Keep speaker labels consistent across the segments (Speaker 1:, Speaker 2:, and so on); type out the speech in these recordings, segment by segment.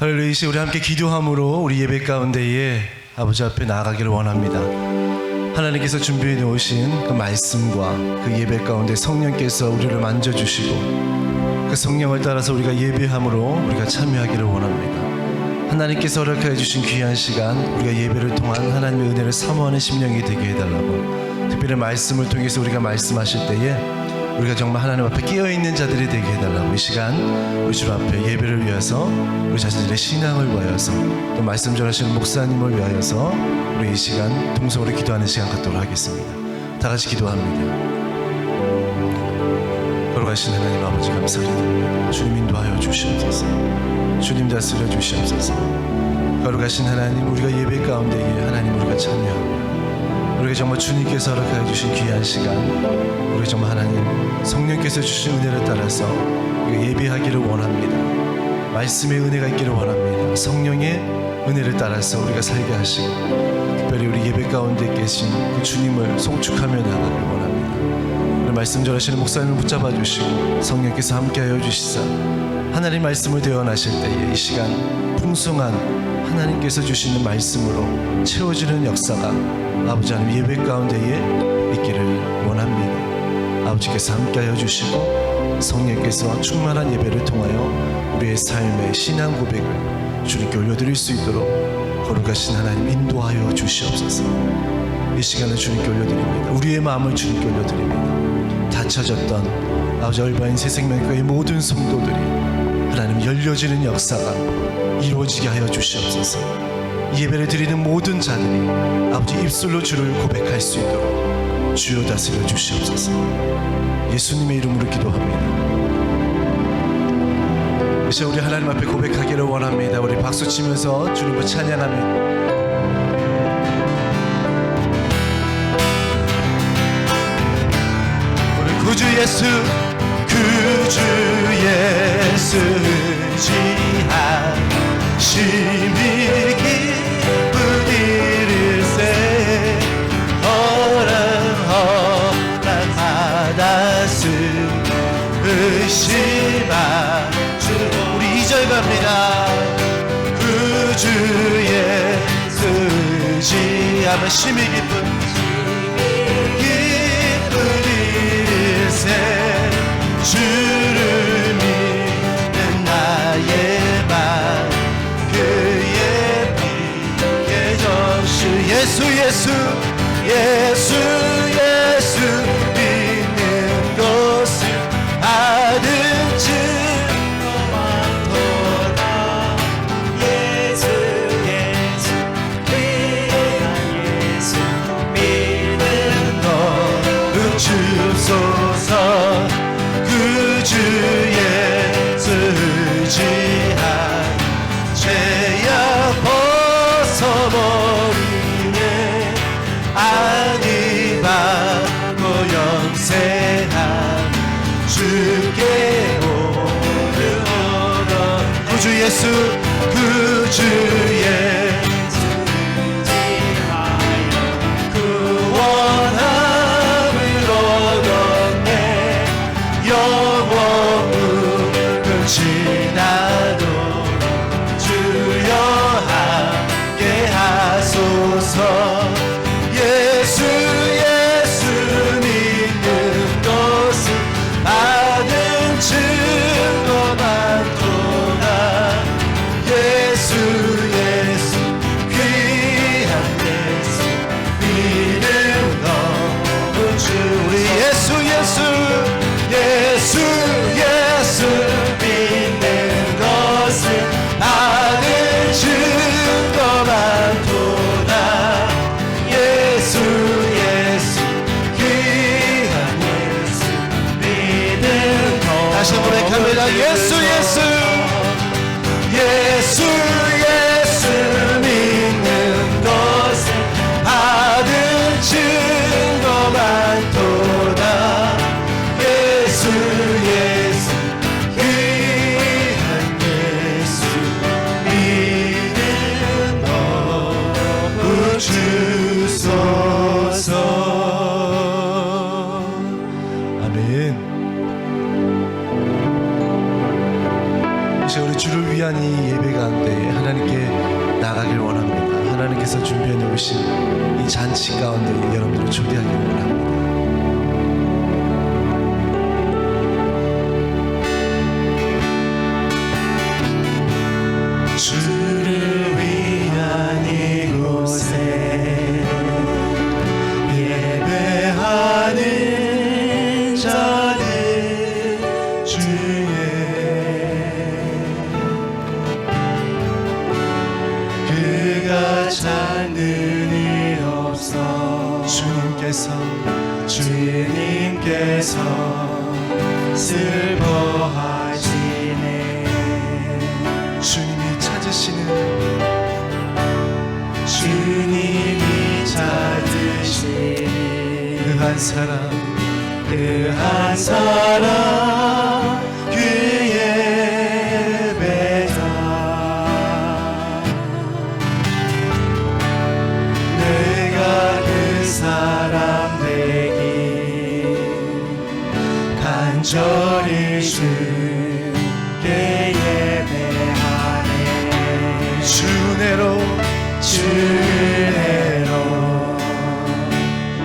Speaker 1: 할렐루야. 우리 함께 기도함으로 우리 예배 가운데에 아버지 앞에 나아가기를 원합니다. 하나님께서 준비해 놓으신 그 말씀과 그 예배 가운데 성령께서 우리를 만져주시고 그 성령을 따라서 우리가 예배함으로 우리가 참여하기를 원합니다. 하나님께서 허락하여 주신 귀한 시간, 우리가 예배를 통한 하나님의 은혜를 사모하는 심령이 되게 해달라고, 특별히 말씀을 통해서 우리가 말씀하실 때에 우리가 정말 하나님 앞에 깨어있는 자들이 되게 해달라고, 이 시간 우리 주 앞에 예배를 위해서, 우리 자신들의 신앙을 위하여서, 또 말씀 전하시는 목사님을 위하여서 우리 이 시간 통성으로 기도하는 시간 갖도록 하겠습니다. 다 같이 기도합니다. 걸어가신 하나님 아버지 감사드립니다. 주님 인도하여 주시옵소서. 주님 다스려 주시옵소서. 걸어가신 하나님, 우리가 예배 가운데에 하나님 우리가 참여하고, 우리가 정말 주님께서 허락하여 주신 귀한 시간, 우리가 정말 하나님 성령께서 주신 은혜를 따라서 우리가 예배하기를 원합니다. 말씀의 은혜가 있기를 원합니다. 성령의 은혜를 따라서 우리가 살게 하시고, 특별히 우리 예배 가운데 계신 그 주님을 송축하며 나가기를 원합니다. 우리 말씀 전하시는 목사님을 붙잡아 주시고 성령께서 함께하여 주시사 하나님 말씀을 대언하실 때에 이 시간 풍성한 하나님께서 주시는 말씀으로 채워지는 역사가 아버지 하나님 예배 가운데에 있기를 원합니다. 아버지께서 함께하여 주시고 성령께서 충만한 예배를 통하여 우리의 삶의 신앙 고백을 주님께 올려드릴 수 있도록 거룩하신 하나님 인도하여 주시옵소서. 이 시간을 주님께 올려드립니다. 우리의 마음을 주님께 올려드립니다. 닫혀졌던 아버지 얼바인 새생명교회의 모든 성도들이 하나님 열려지는 역사가 이루어지게 하여 주시옵소서. 예배를 드리는 모든 자들이 아버지 입술로 주를 고백할 수 있도록 주여 다스려 주시옵소서. 예수님의 이름으로 기도합니다. 이제 우리 하나님 앞에 고백하기를 원합니다. 우리 박수 치면서 주님을 찬양하며 우리 구주 예수, 구주 예수 지하심이 기쁜 일일세 허락하다스 의심하 주. 우리 2절 갑니다. 구주 예수 지하면 심히 기쁜 일일세 주를 믿는 나의 맘 그의 피에 적시 예수 예수 예수 예수 믿는 것을 받은 증거만 도다. 예수 예수 귀한 예수 믿는 것 주소서. 구주 예수 지하 죄악 벗어버리네 아니 받고 영생한 주께 오르노라. 구주 예수 구주 예수 지하여 구원함을 얻었네. 영원은 지나도록 주여 함께 하소서. 예수 예수 믿는 것은 받은 증거만 도다. 예수 예수 예배 가운데 하나님께 나가길 원합니다. 하나님께서 준비해 놓으신 이 잔치 가운데 여러분들을 초대하길 원합니다. 주를 위한 이곳에 예배하는 자들 중에 그가 찾는 이 없어 주님께서 슬퍼하시네. 주님이 찾으시는 그 한 사람 그 예배자 내가 그 사람 되기 간절히 주께 예배하네. 주내로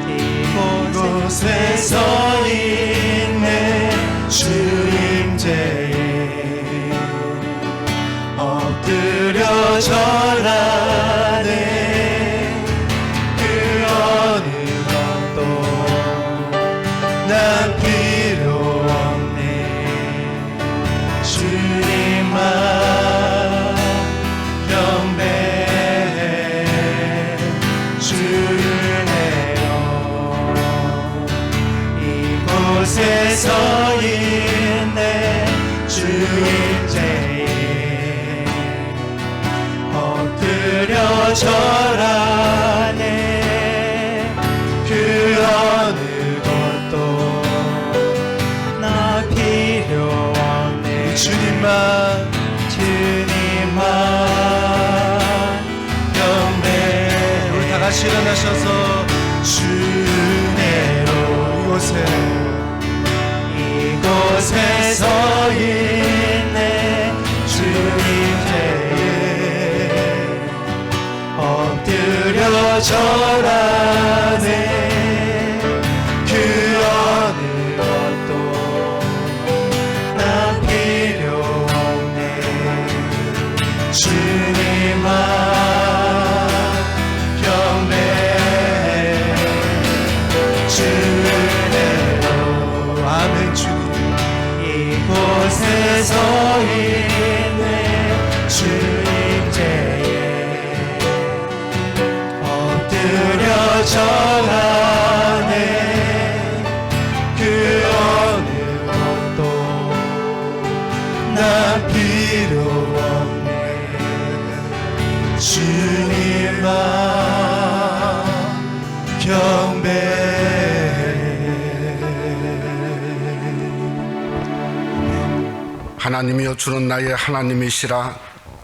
Speaker 1: 이곳에 서 있네. 주임제에 엎드려 절하네. 그 어느 것도 난 필요 없네. 주님만 경배해. 주를 내려 이곳에 서 있네. 주임제에 엎드려 절하네. 그 어느 것도 나 필요 없네. 주님만 경배. 우리 다 같이 일어나셔서 주내로 이곳에 서 있네. 주님제에 엎드려 절하네. 그 어느 것도 난 필요 없네. 주님만 경배해. 주내로 아멘. 주님 이곳에 서 있네. 주님제에 엎드려 절하네. 그 어느 것도 난 필요 없네. 주님만 경배해.
Speaker 2: 하나님이여, 주는 나의 하나님이시라.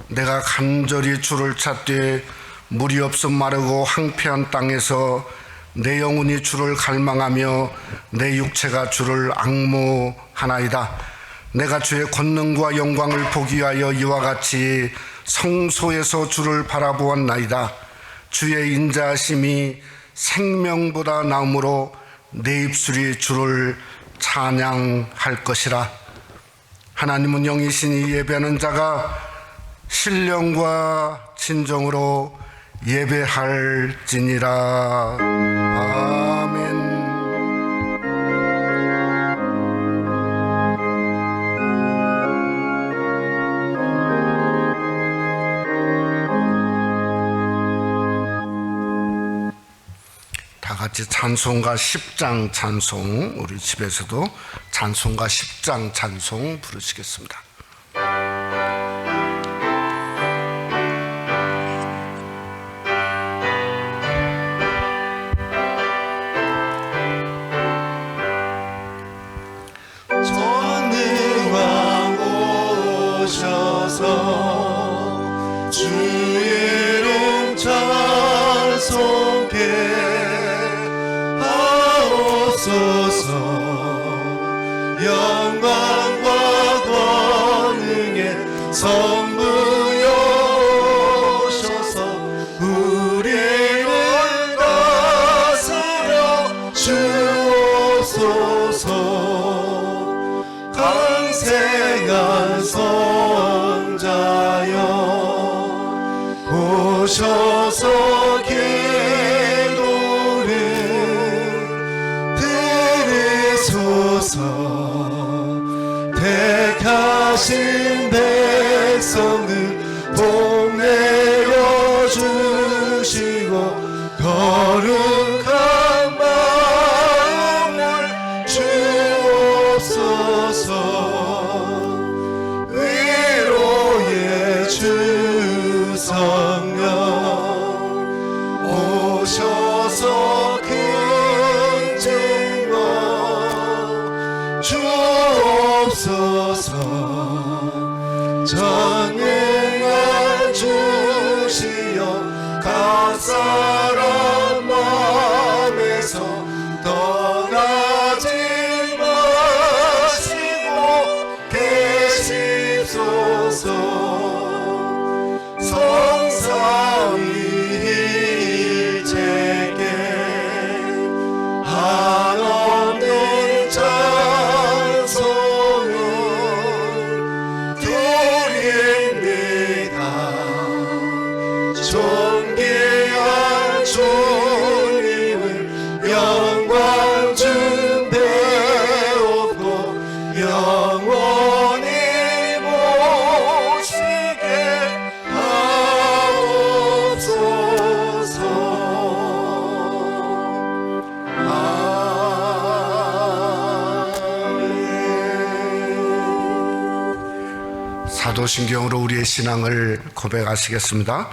Speaker 2: 내가 간절히 주를 찾되 물이 없어 마르고 황폐한 땅에서 내 영혼이 주를 갈망하며 내 육체가 주를 앙모하나이다. 내가 주의 권능과 영광을 보기 위하여 이와 같이 성소에서 주를 바라보았나이다. 주의 인자하심이 생명보다 나음으로 내 입술이 주를 찬양할 것이라. 하나님은 영이시니 예배하는 자가 신령과 진정으로 예배할지니라. 아멘. 다 같이 찬송가 10장 찬송, 우리 집에서도 찬송가 10장 찬송 부르시겠습니다.
Speaker 1: 전능왕 오셔서 주 이름 찬송해 영광과 권능의 성부 오셔서 기도를 들으소서. 택하신 백성을 복내려 주시고 거룩한 마음을 주옵소서. 위로의 주 성령 오셔서 큰 증거 주옵소서. 전능한 주시여 각 사람 마음에서 떠나지 마시고 계시소서. 성삼위 제게 한없는 찬송을 드립니다. 존귀한 주님을 영광 준배옵고 영원히 모시게 하옵소서. 아멘.
Speaker 2: 사도신경으로 우리의 신앙을 고백하시겠습니다.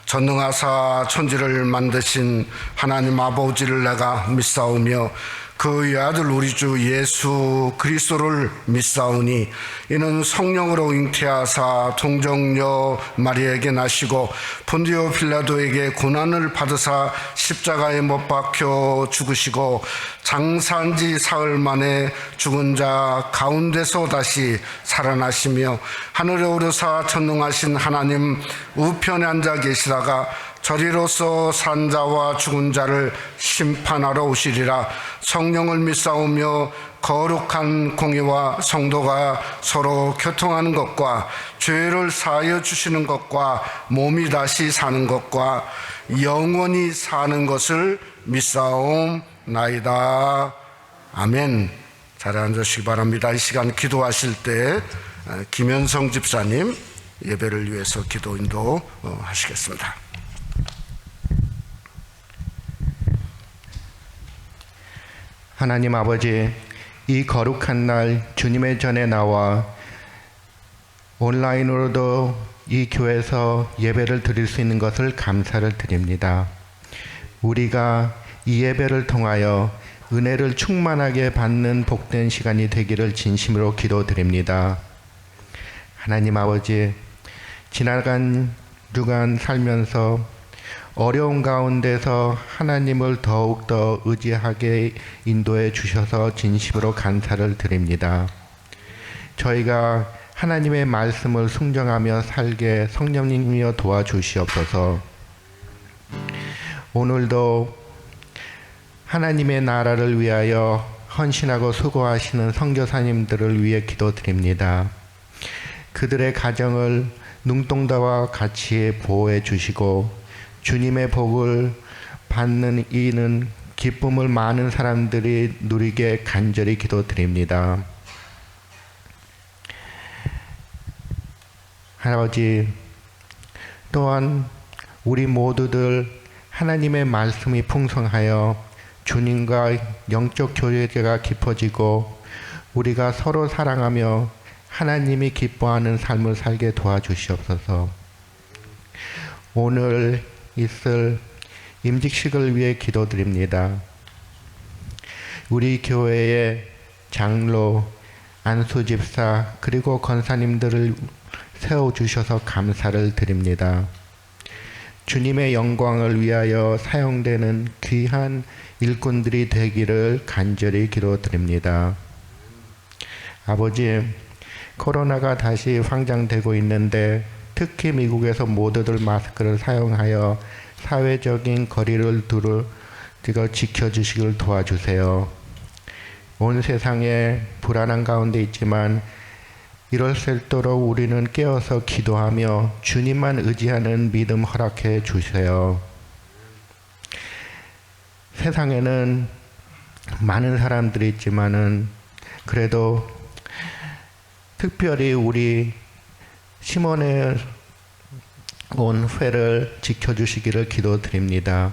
Speaker 2: 전능하사 천지를 만드신 하나님 아버지를 내가 믿사오며 그의 아들 우리 주 예수 그리스도를 믿사오니 이는 성령으로 잉태하사 동정녀 마리아에게 나시고 본디오 빌라도에게 고난을 받으사 십자가에 못 박혀 죽으시고 장사한 지 사흘 만에 죽은 자 가운데서 다시 살아나시며 하늘에 오르사 전능하신 하나님 우편에 앉아 계시다가 저리로서 산 자와 죽은 자를 심판하러 오시리라. 성령을 믿사오며 거룩한 공의와 성도가 서로 교통하는 것과 죄를 사하여 주시는 것과 몸이 다시 사는 것과 영원히 사는 것을 믿사옵나이다. 아멘. 자리에 앉으시기 바랍니다. 이 시간 기도하실 때 김현성 집사님 예배를 위해서 기도 인도하시겠습니다.
Speaker 3: 하나님 아버지, 이 거룩한 날 주님의 전에 나와 온라인으로도 이 교회에서 예배를 드릴 수 있는 것을 감사를 드립니다. 우리가 이 예배를 통하여 은혜를 충만하게 받는 복된 시간이 되기를 진심으로 기도드립니다. 하나님 아버지, 지나간 주간 살면서 어려운 가운데서 하나님을 더욱더 의지하게 인도해 주셔서 진심으로 감사를 드립니다. 저희가 하나님의 말씀을 순종하며 살게 성령님이여 도와주시옵소서. 오늘도 하나님의 나라를 위하여 헌신하고 수고하시는 선교사님들을 위해 기도드립니다. 그들의 가정을 눈동자와 같이 보호해 주시고 주님의 복을 받는 이는 기쁨을 많은 사람들이 누리게 간절히 기도드립니다. 할아버지, 또한 우리 모두들 하나님의 말씀이 풍성하여 주님과 영적 교제가 깊어지고 우리가 서로 사랑하며 하나님이 기뻐하는 삶을 살게 도와주시옵소서. 오늘 있을 임직식을 위해 기도드립니다. 우리 교회의 장로, 안수집사 그리고 권사님들을 세워주셔서 감사를 드립니다. 주님의 영광을 위하여 사용되는 귀한 일꾼들이 되기를 간절히 기도드립니다. 아버지, 코로나가 다시 확장되고 있는데 특히 미국에서 모두들 마스크를 사용하여 사회적인 거리를 지켜주시길 도와주세요. 온 세상에 불안한 가운데 있지만 이럴 수 있도록 우리는 깨어서 기도하며 주님만 의지하는 믿음 허락해 주세요. 세상에는 많은 사람들이 있지만은 그래도 특별히 우리 시몬의 온 회를 지켜주시기를 기도드립니다.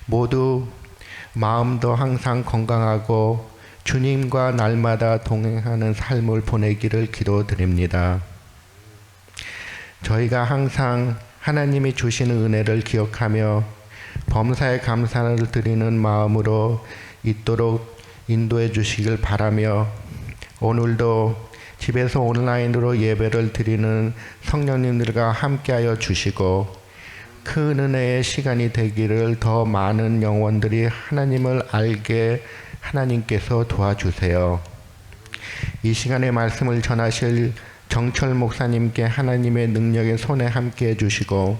Speaker 3: 모두 마음도 항상 건강하고 주님과 날마다 동행하는 삶을 보내기를 기도드립니다. 저희가 항상 하나님이 주시는 은혜를 기억하며 범사에 감사를 드리는 마음으로 있도록 인도해 주시길 바라며 오늘도 집에서 온라인으로 예배를 드리는 성령님들과 함께하여 주시고 큰 은혜의 시간이 되기를 더 많은 영혼들이 하나님을 알게 하나님께서 도와주세요. 이 시간에 말씀을 전하실 정철 목사님께 하나님의 능력의 손에 함께해 주시고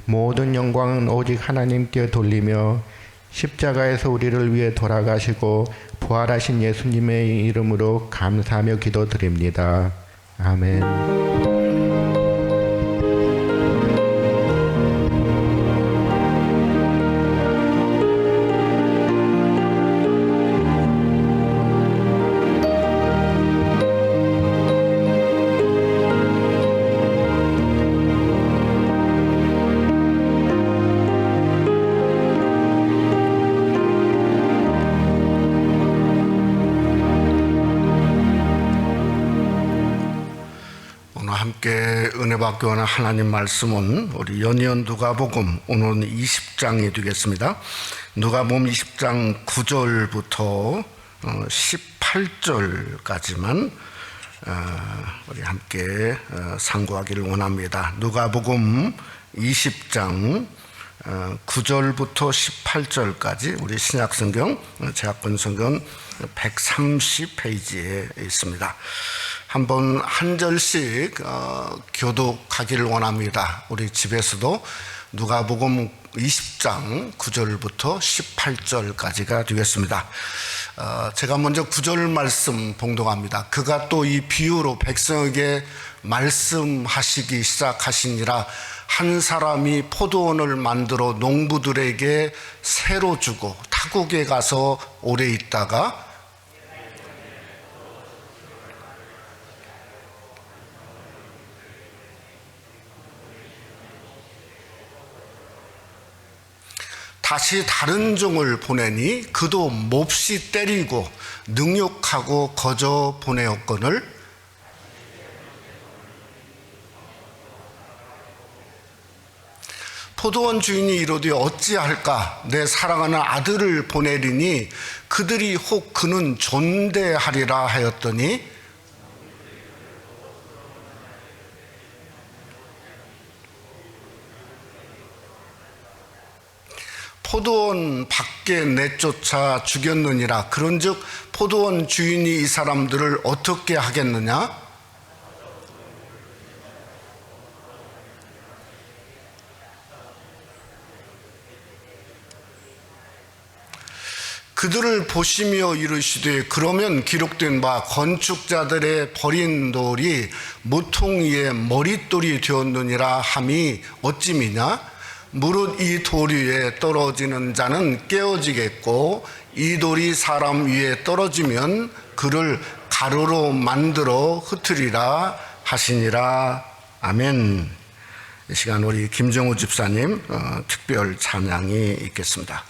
Speaker 3: 모든 영광은 오직 하나님께 돌리며 십자가에서 우리를 위해 돌아가시고 부활하신 예수님의 이름으로 감사하며 기도드립니다. 아멘.
Speaker 2: 함께 은혜 받고 오는 하나님 말씀은 우리 연이은 누가복음 오늘은 20장이 되겠습니다. 누가복음 20장 9절부터 18절까지만 우리 함께 상고하기를 원합니다. 누가복음 20장 9절부터 18절까지 우리 신약성경 제학본성경 130페이지에 있습니다. 한번 한 절씩 교독하기를 원합니다. 우리 집에서도 누가복음 20장 9절부터 18절까지가 되겠습니다. 제가 먼저 9절 말씀 봉독합니다. 그가 또 이 비유로 백성에게 말씀하시기 시작하시니라. 한 사람이 포도원을 만들어 농부들에게 새로 주고 타국에 가서 오래 있다가 다시 다른 종을 보내니 그도 몹시 때리고 능욕하고 거저 보내었거늘 포도원 주인이 이르되 어찌할까 내 사랑하는 아들을 보내리니 그들이 혹 그는 존대하리라 하였더니 포도원 밖에 내쫓아 죽였느니라. 그런즉 포도원 주인이 이 사람들을 어떻게 하겠느냐? 그들을 보시며 이르시되 그러면 기록된 바 건축자들의 버린 돌이 무통 위에 머릿돌이 되었느니라 함이 어찌미냐? 무릇 이 돌 위에 떨어지는 자는 깨어지겠고 이 돌이 사람 위에 떨어지면 그를 가루로 만들어 흩으리라 하시니라. 아멘. 이 시간 우리 김정우 집사님 특별 찬양이 있겠습니다.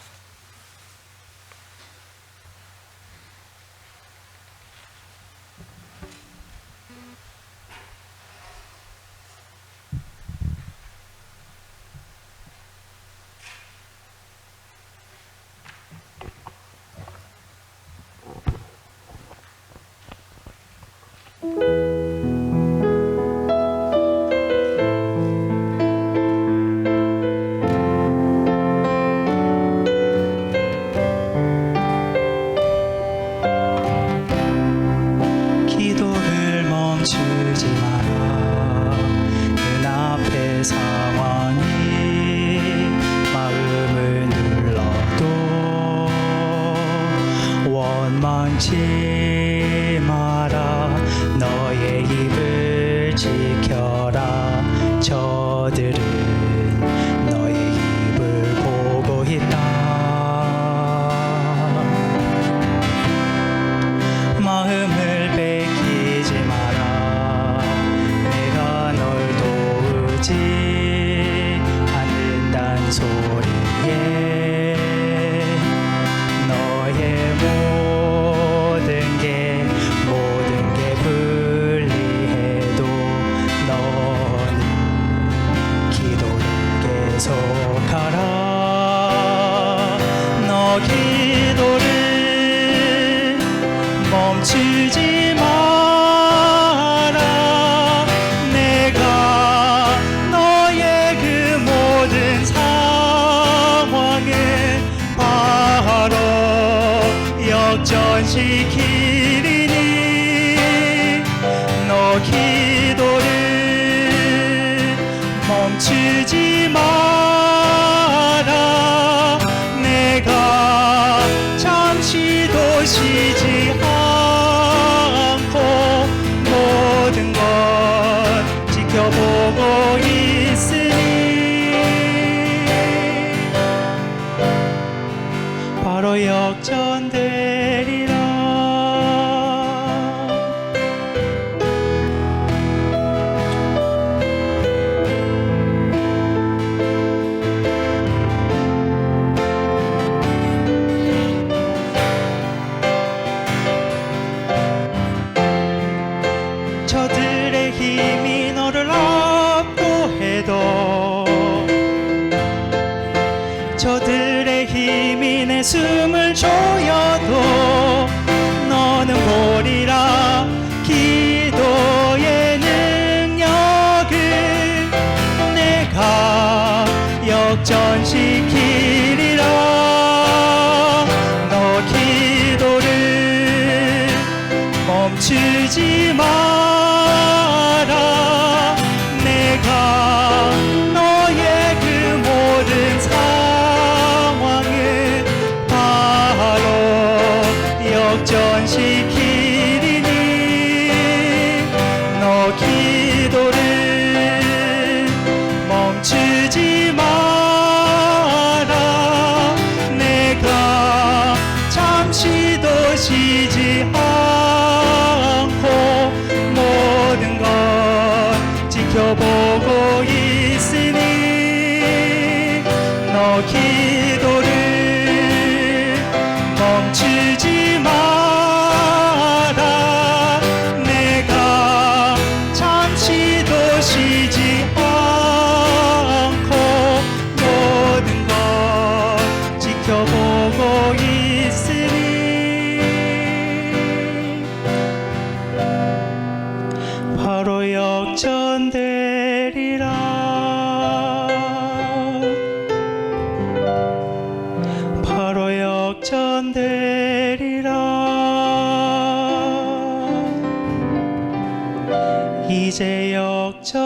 Speaker 4: 원망치 마라 너의 오지 않는단 소리에 너의 모든 게 불리해도 너는 기도를 계속하라. 너 기도를 멈추지 마라. 내가 너의 그 모든 상황을 바로 역전시키리니 너 기도를 멈추지 마라. 내가 잠시도 쉬지 않고 모든 것 지켜보고 있으니 바로 역전되리라. 저들의 힘이 너를 압도해도 저들의 힘이 내 숨을 조여도 너는 보리라. 기도의 능력을 내가 역전시키리라. 너 기도를 멈추지 마라. 내가 너의 그 모든 상황을 바로 역전시키리니 너 기도를 멈추지 마라. 내가 잠시도 쉬지 않고 모든 것 지켜보고 있으니 너 기도를 멈추지 마라. 내가 잠시도 쉬지 않고 모든 것 지켜보고 있으니 바로 역전되리라. 바로 역전되리라. 이제 역전되리라.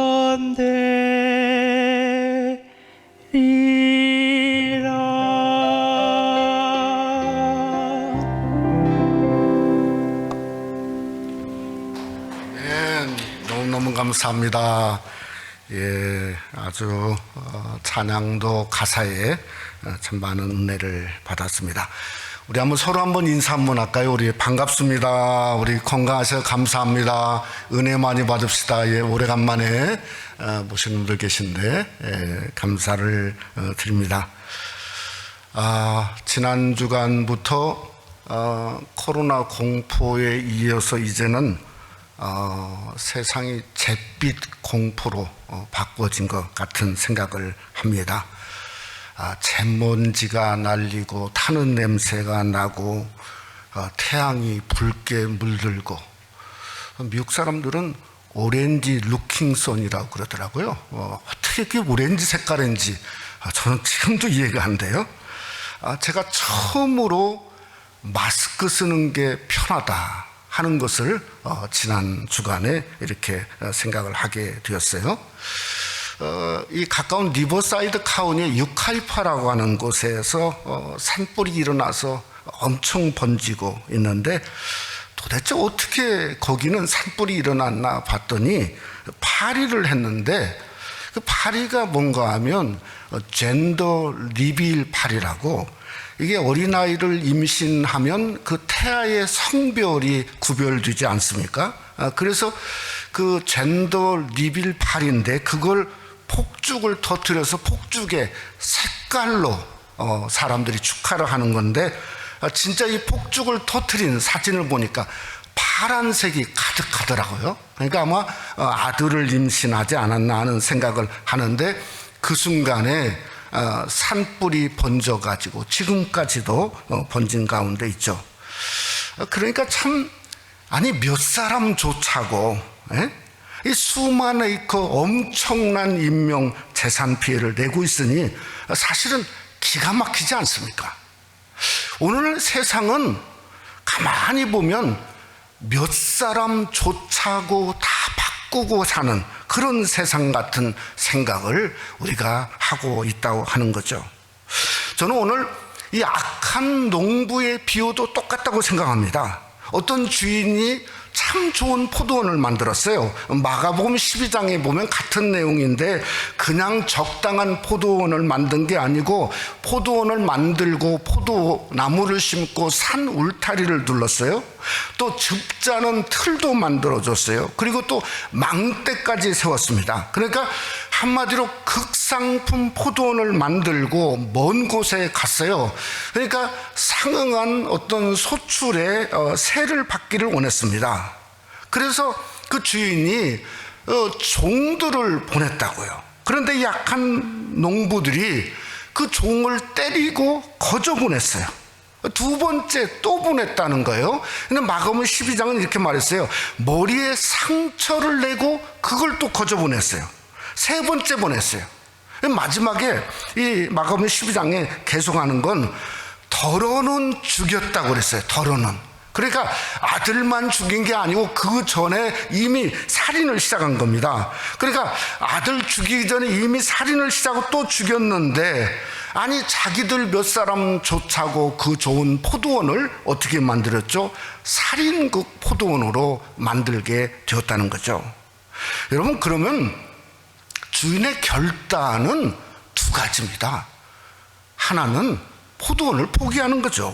Speaker 2: 네, 너무너무 감사합니다. 예, 아주 찬양도 가사에 참 많은 은혜를 받았습니다. 우리 서로 한번 인사 한번 할까요? 우리 반갑습니다. 우리 건강하셔서 감사합니다. 은혜 많이 받읍시다. 예, 오래간만에 모시는 분들 계신데 예, 감사를 드립니다. 지난 주간부터 코로나 공포에 이어서 이제는 세상이 잿빛 공포로 바꿔진 것 같은 생각을 합니다. 잿먼지가 날리고 타는 냄새가 나고 태양이 붉게 물들고 미국 사람들은 오렌지 루킹선이라고 그러더라고요. 어떻게 그게 오렌지 색깔인지 저는 지금도 이해가 안 돼요. 제가 처음으로 마스크 쓰는 게 편하다 하는 것을 지난 주간에 이렇게 생각을 하게 되었어요. 이 가까운 리버사이드 카운티의 유칼파라고 하는 곳에서 산불이 일어나서 엄청 번지고 있는데 도대체 어떻게 거기는 산불이 일어났나 봤더니 파리를 했는데 그 파리가 뭔가 하면 젠더 리빌 파리라고, 이게 어린아이를 임신하면 그 태아의 성별이 구별되지 않습니까? 그래서 그 젠더 리빌 파리인데 그걸 폭죽을 터뜨려서 폭죽의 색깔로 사람들이 축하를 하는 건데, 진짜 이 폭죽을 터뜨린 사진을 보니까 파란색이 가득하더라고요. 그러니까 아마 아들을 임신하지 않았나 하는 생각을 하는데, 그 순간에 산불이 번져가지고 지금까지도 번진 가운데 있죠. 그러니까 참, 아니 몇 사람 조차고 이 수많은 그 엄청난 인명 재산 피해를 내고 있으니 사실은 기가 막히지 않습니까? 오늘 세상은 가만히 보면 몇 사람 조차고 다 바꾸고 사는 그런 세상 같은 생각을 우리가 하고 있다고 하는 거죠. 저는 오늘 이 악한 농부의 비유도 똑같다고 생각합니다. 어떤 주인이 참 좋은 포도원을 만들었어요. 마가복음 12장에 보면 같은 내용인데, 그냥 적당한 포도원을 만든 게 아니고 포도원을 만들고 포도나무를 심고 산 울타리를 둘렀어요. 또 즙자는 틀도 만들어줬어요. 그리고 또 망대까지 세웠습니다. 그러니까 한마디로 극상품 포도원을 만들고 먼 곳에 갔어요. 그러니까 상응한 어떤 소출의 세를 받기를 원했습니다. 그래서 그 주인이 종들을 보냈다고요. 그런데 약한 농부들이 그 종을 때리고 거저 보냈어요. 두 번째 또 보냈다는 거예요. 근데 마가복음 12장은 이렇게 말했어요. 머리에 상처를 내고 그걸 또 거저 보냈어요. 세 번째 보냈어요. 마지막에 이 마가복음 12장에 계속하는 건 더러는 죽였다고 그랬어요. 더러는. 그러니까 아들만 죽인 게 아니고 그 전에 이미 살인을 시작한 겁니다. 그러니까 아들 죽이기 전에 이미 살인을 시작하고 또 죽였는데, 아니 자기들 몇 사람 조차고 그 좋은 포도원을 어떻게 만들었죠? 살인국 포도원으로 만들게 되었다는 거죠. 여러분, 그러면 주인의 결단은 두 가지입니다. 하나는 포도원을 포기하는 거죠.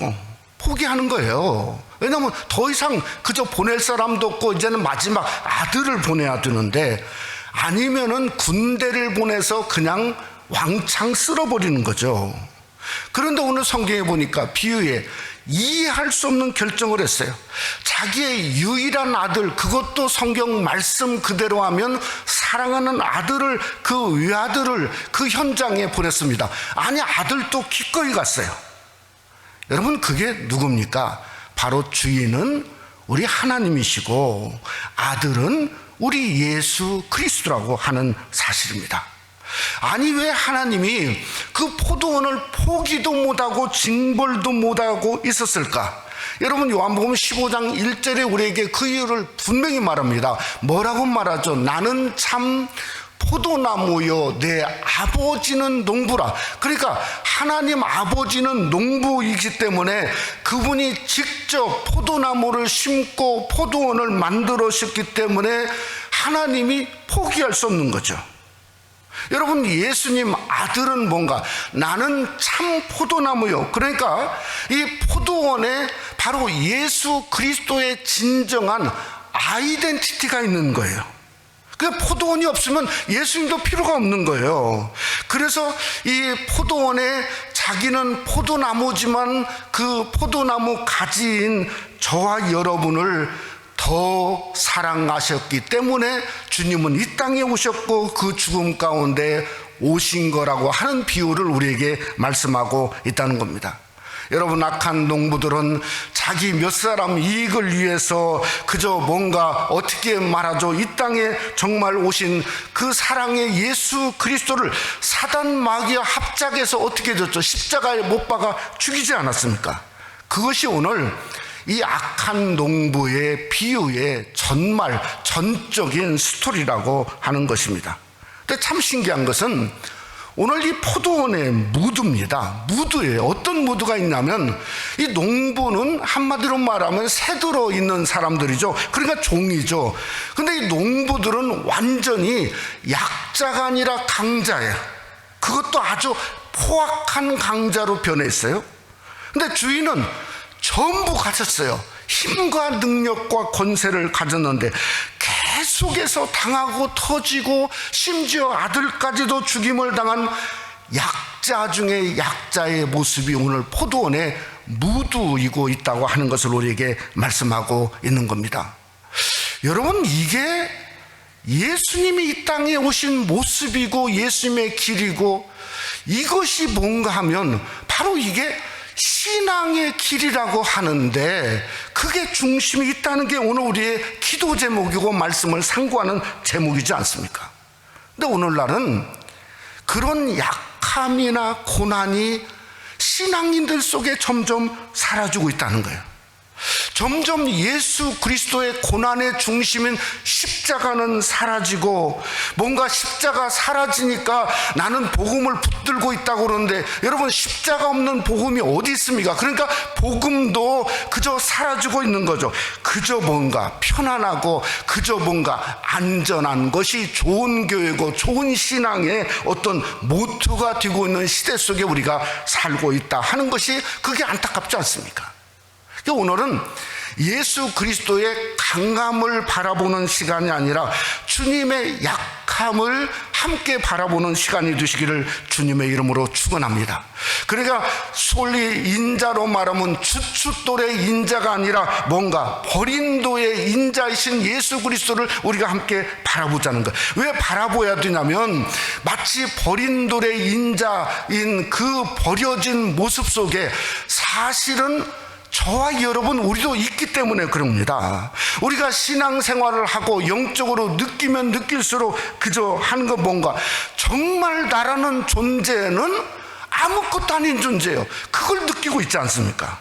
Speaker 2: 포기하는 거예요. 왜냐하면 더 이상 그저 보낼 사람도 없고 이제는 마지막 아들을 보내야 되는데, 아니면은 군대를 보내서 그냥 왕창 쓸어버리는 거죠. 그런데 오늘 성경에 보니까 비유에 이해할 수 없는 결정을 했어요. 자기의 유일한 아들, 그것도 성경 말씀 그대로 하면 사랑하는 아들을, 그 외아들을 그 현장에 보냈습니다. 아니 아들도 기꺼이 갔어요. 여러분, 그게 누굽니까? 바로 주인은 우리 하나님이시고 아들은 우리 예수 그리스도라고 하는 사실입니다. 아니 왜 하나님이 그 포도원을 포기도 못하고 징벌도 못하고 있었을까? 여러분, 요한복음 15장 1절에 우리에게 그 이유를 분명히 말합니다. 뭐라고 말하죠? 나는 참 포도나무요 내 아버지는 농부라. 그러니까 하나님 아버지는 농부이기 때문에 그분이 직접 포도나무를 심고 포도원을 만들으셨기 때문에 하나님이 포기할 수 없는 거죠. 여러분, 예수님 아들은 뭔가? 나는 참 포도나무요. 그러니까 이 포도원에 바로 예수 그리스도의 진정한 아이덴티티가 있는 거예요. 그 포도원이 없으면 예수님도 필요가 없는 거예요. 그래서 이 포도원에 자기는 포도나무지만 그 포도나무 가지인 저와 여러분을 더 사랑하셨기 때문에 주님은 이 땅에 오셨고 그 죽음 가운데 오신 거라고 하는 비유를 우리에게 말씀하고 있다는 겁니다. 여러분, 악한 농부들은 자기 몇 사람 이익을 위해서 그저 뭔가 어떻게 말하죠? 이 땅에 정말 오신 그 사랑의 예수 그리스도를 사단 마귀와 합작해서 어떻게 됐죠? 십자가에 못 박아 죽이지 않았습니까? 그것이 오늘 이 악한 농부의 비유의 전적인 스토리라고 하는 것입니다. 근데 참 신기한 것은 오늘 이 포도원의 무드입니다. 무드예요. 어떤 무드가 있냐면, 이 농부는 한마디로 말하면 새들어 있는 사람들이죠. 그러니까 종이죠. 근데 이 농부들은 완전히 약자가 아니라 강자예요. 그것도 아주 포악한 강자로 변해 있어요. 근데 주인은 전부 가졌어요. 힘과 능력과 권세를 가졌는데 속에서 당하고 터지고 심지어 아들까지도 죽임을 당한 약자 중에 약자의 모습이 오늘 포도원에 무두이고 있다고 하는 것을 우리에게 말씀하고 있는 겁니다. 여러분, 이게 예수님이 이 땅에 오신 모습이고 예수님의 길이고, 이것이 뭔가 하면 바로 이게 신앙의 길이라고 하는데, 그게 중심이 있다는 게 오늘 우리의 기도 제목이고 말씀을 상고하는 제목이지 않습니까? 근데 오늘날은 그런 약함이나 고난이 신앙인들 속에 점점 사라지고 있다는 거예요. 점점 예수 그리스도의 고난의 중심인 십자가는 사라지고, 뭔가 십자가 사라지니까 나는 복음을 붙들고 있다고 그러는데, 여러분, 십자가 없는 복음이 어디 있습니까? 그러니까 복음도 그저 사라지고 있는 거죠. 그저 뭔가 편안하고 그저 뭔가 안전한 것이 좋은 교회고 좋은 신앙의 어떤 모토가 되고 있는 시대 속에 우리가 살고 있다 하는 것이, 그게 안타깝지 않습니까? 오늘은 예수 그리스도의 강함을 바라보는 시간이 아니라 주님의 약함을 함께 바라보는 시간이 되시기를 주님의 이름으로 축원합니다. 그러니까 솔리 인자로 말하면 주춧돌의 인자가 아니라 뭔가 버린도의 인자이신 예수 그리스도를 우리가 함께 바라보자는 거예요. 왜 바라보아야 되냐면, 마치 버린돌의 인자인 그 버려진 모습 속에 사실은 저와 여러분, 우리도 있기 때문에 그럽니다. 우리가 신앙생활을 하고 영적으로 느끼면 느낄수록 그저 하는 건 뭔가, 정말 나라는 존재는 아무것도 아닌 존재예요. 그걸 느끼고 있지 않습니까?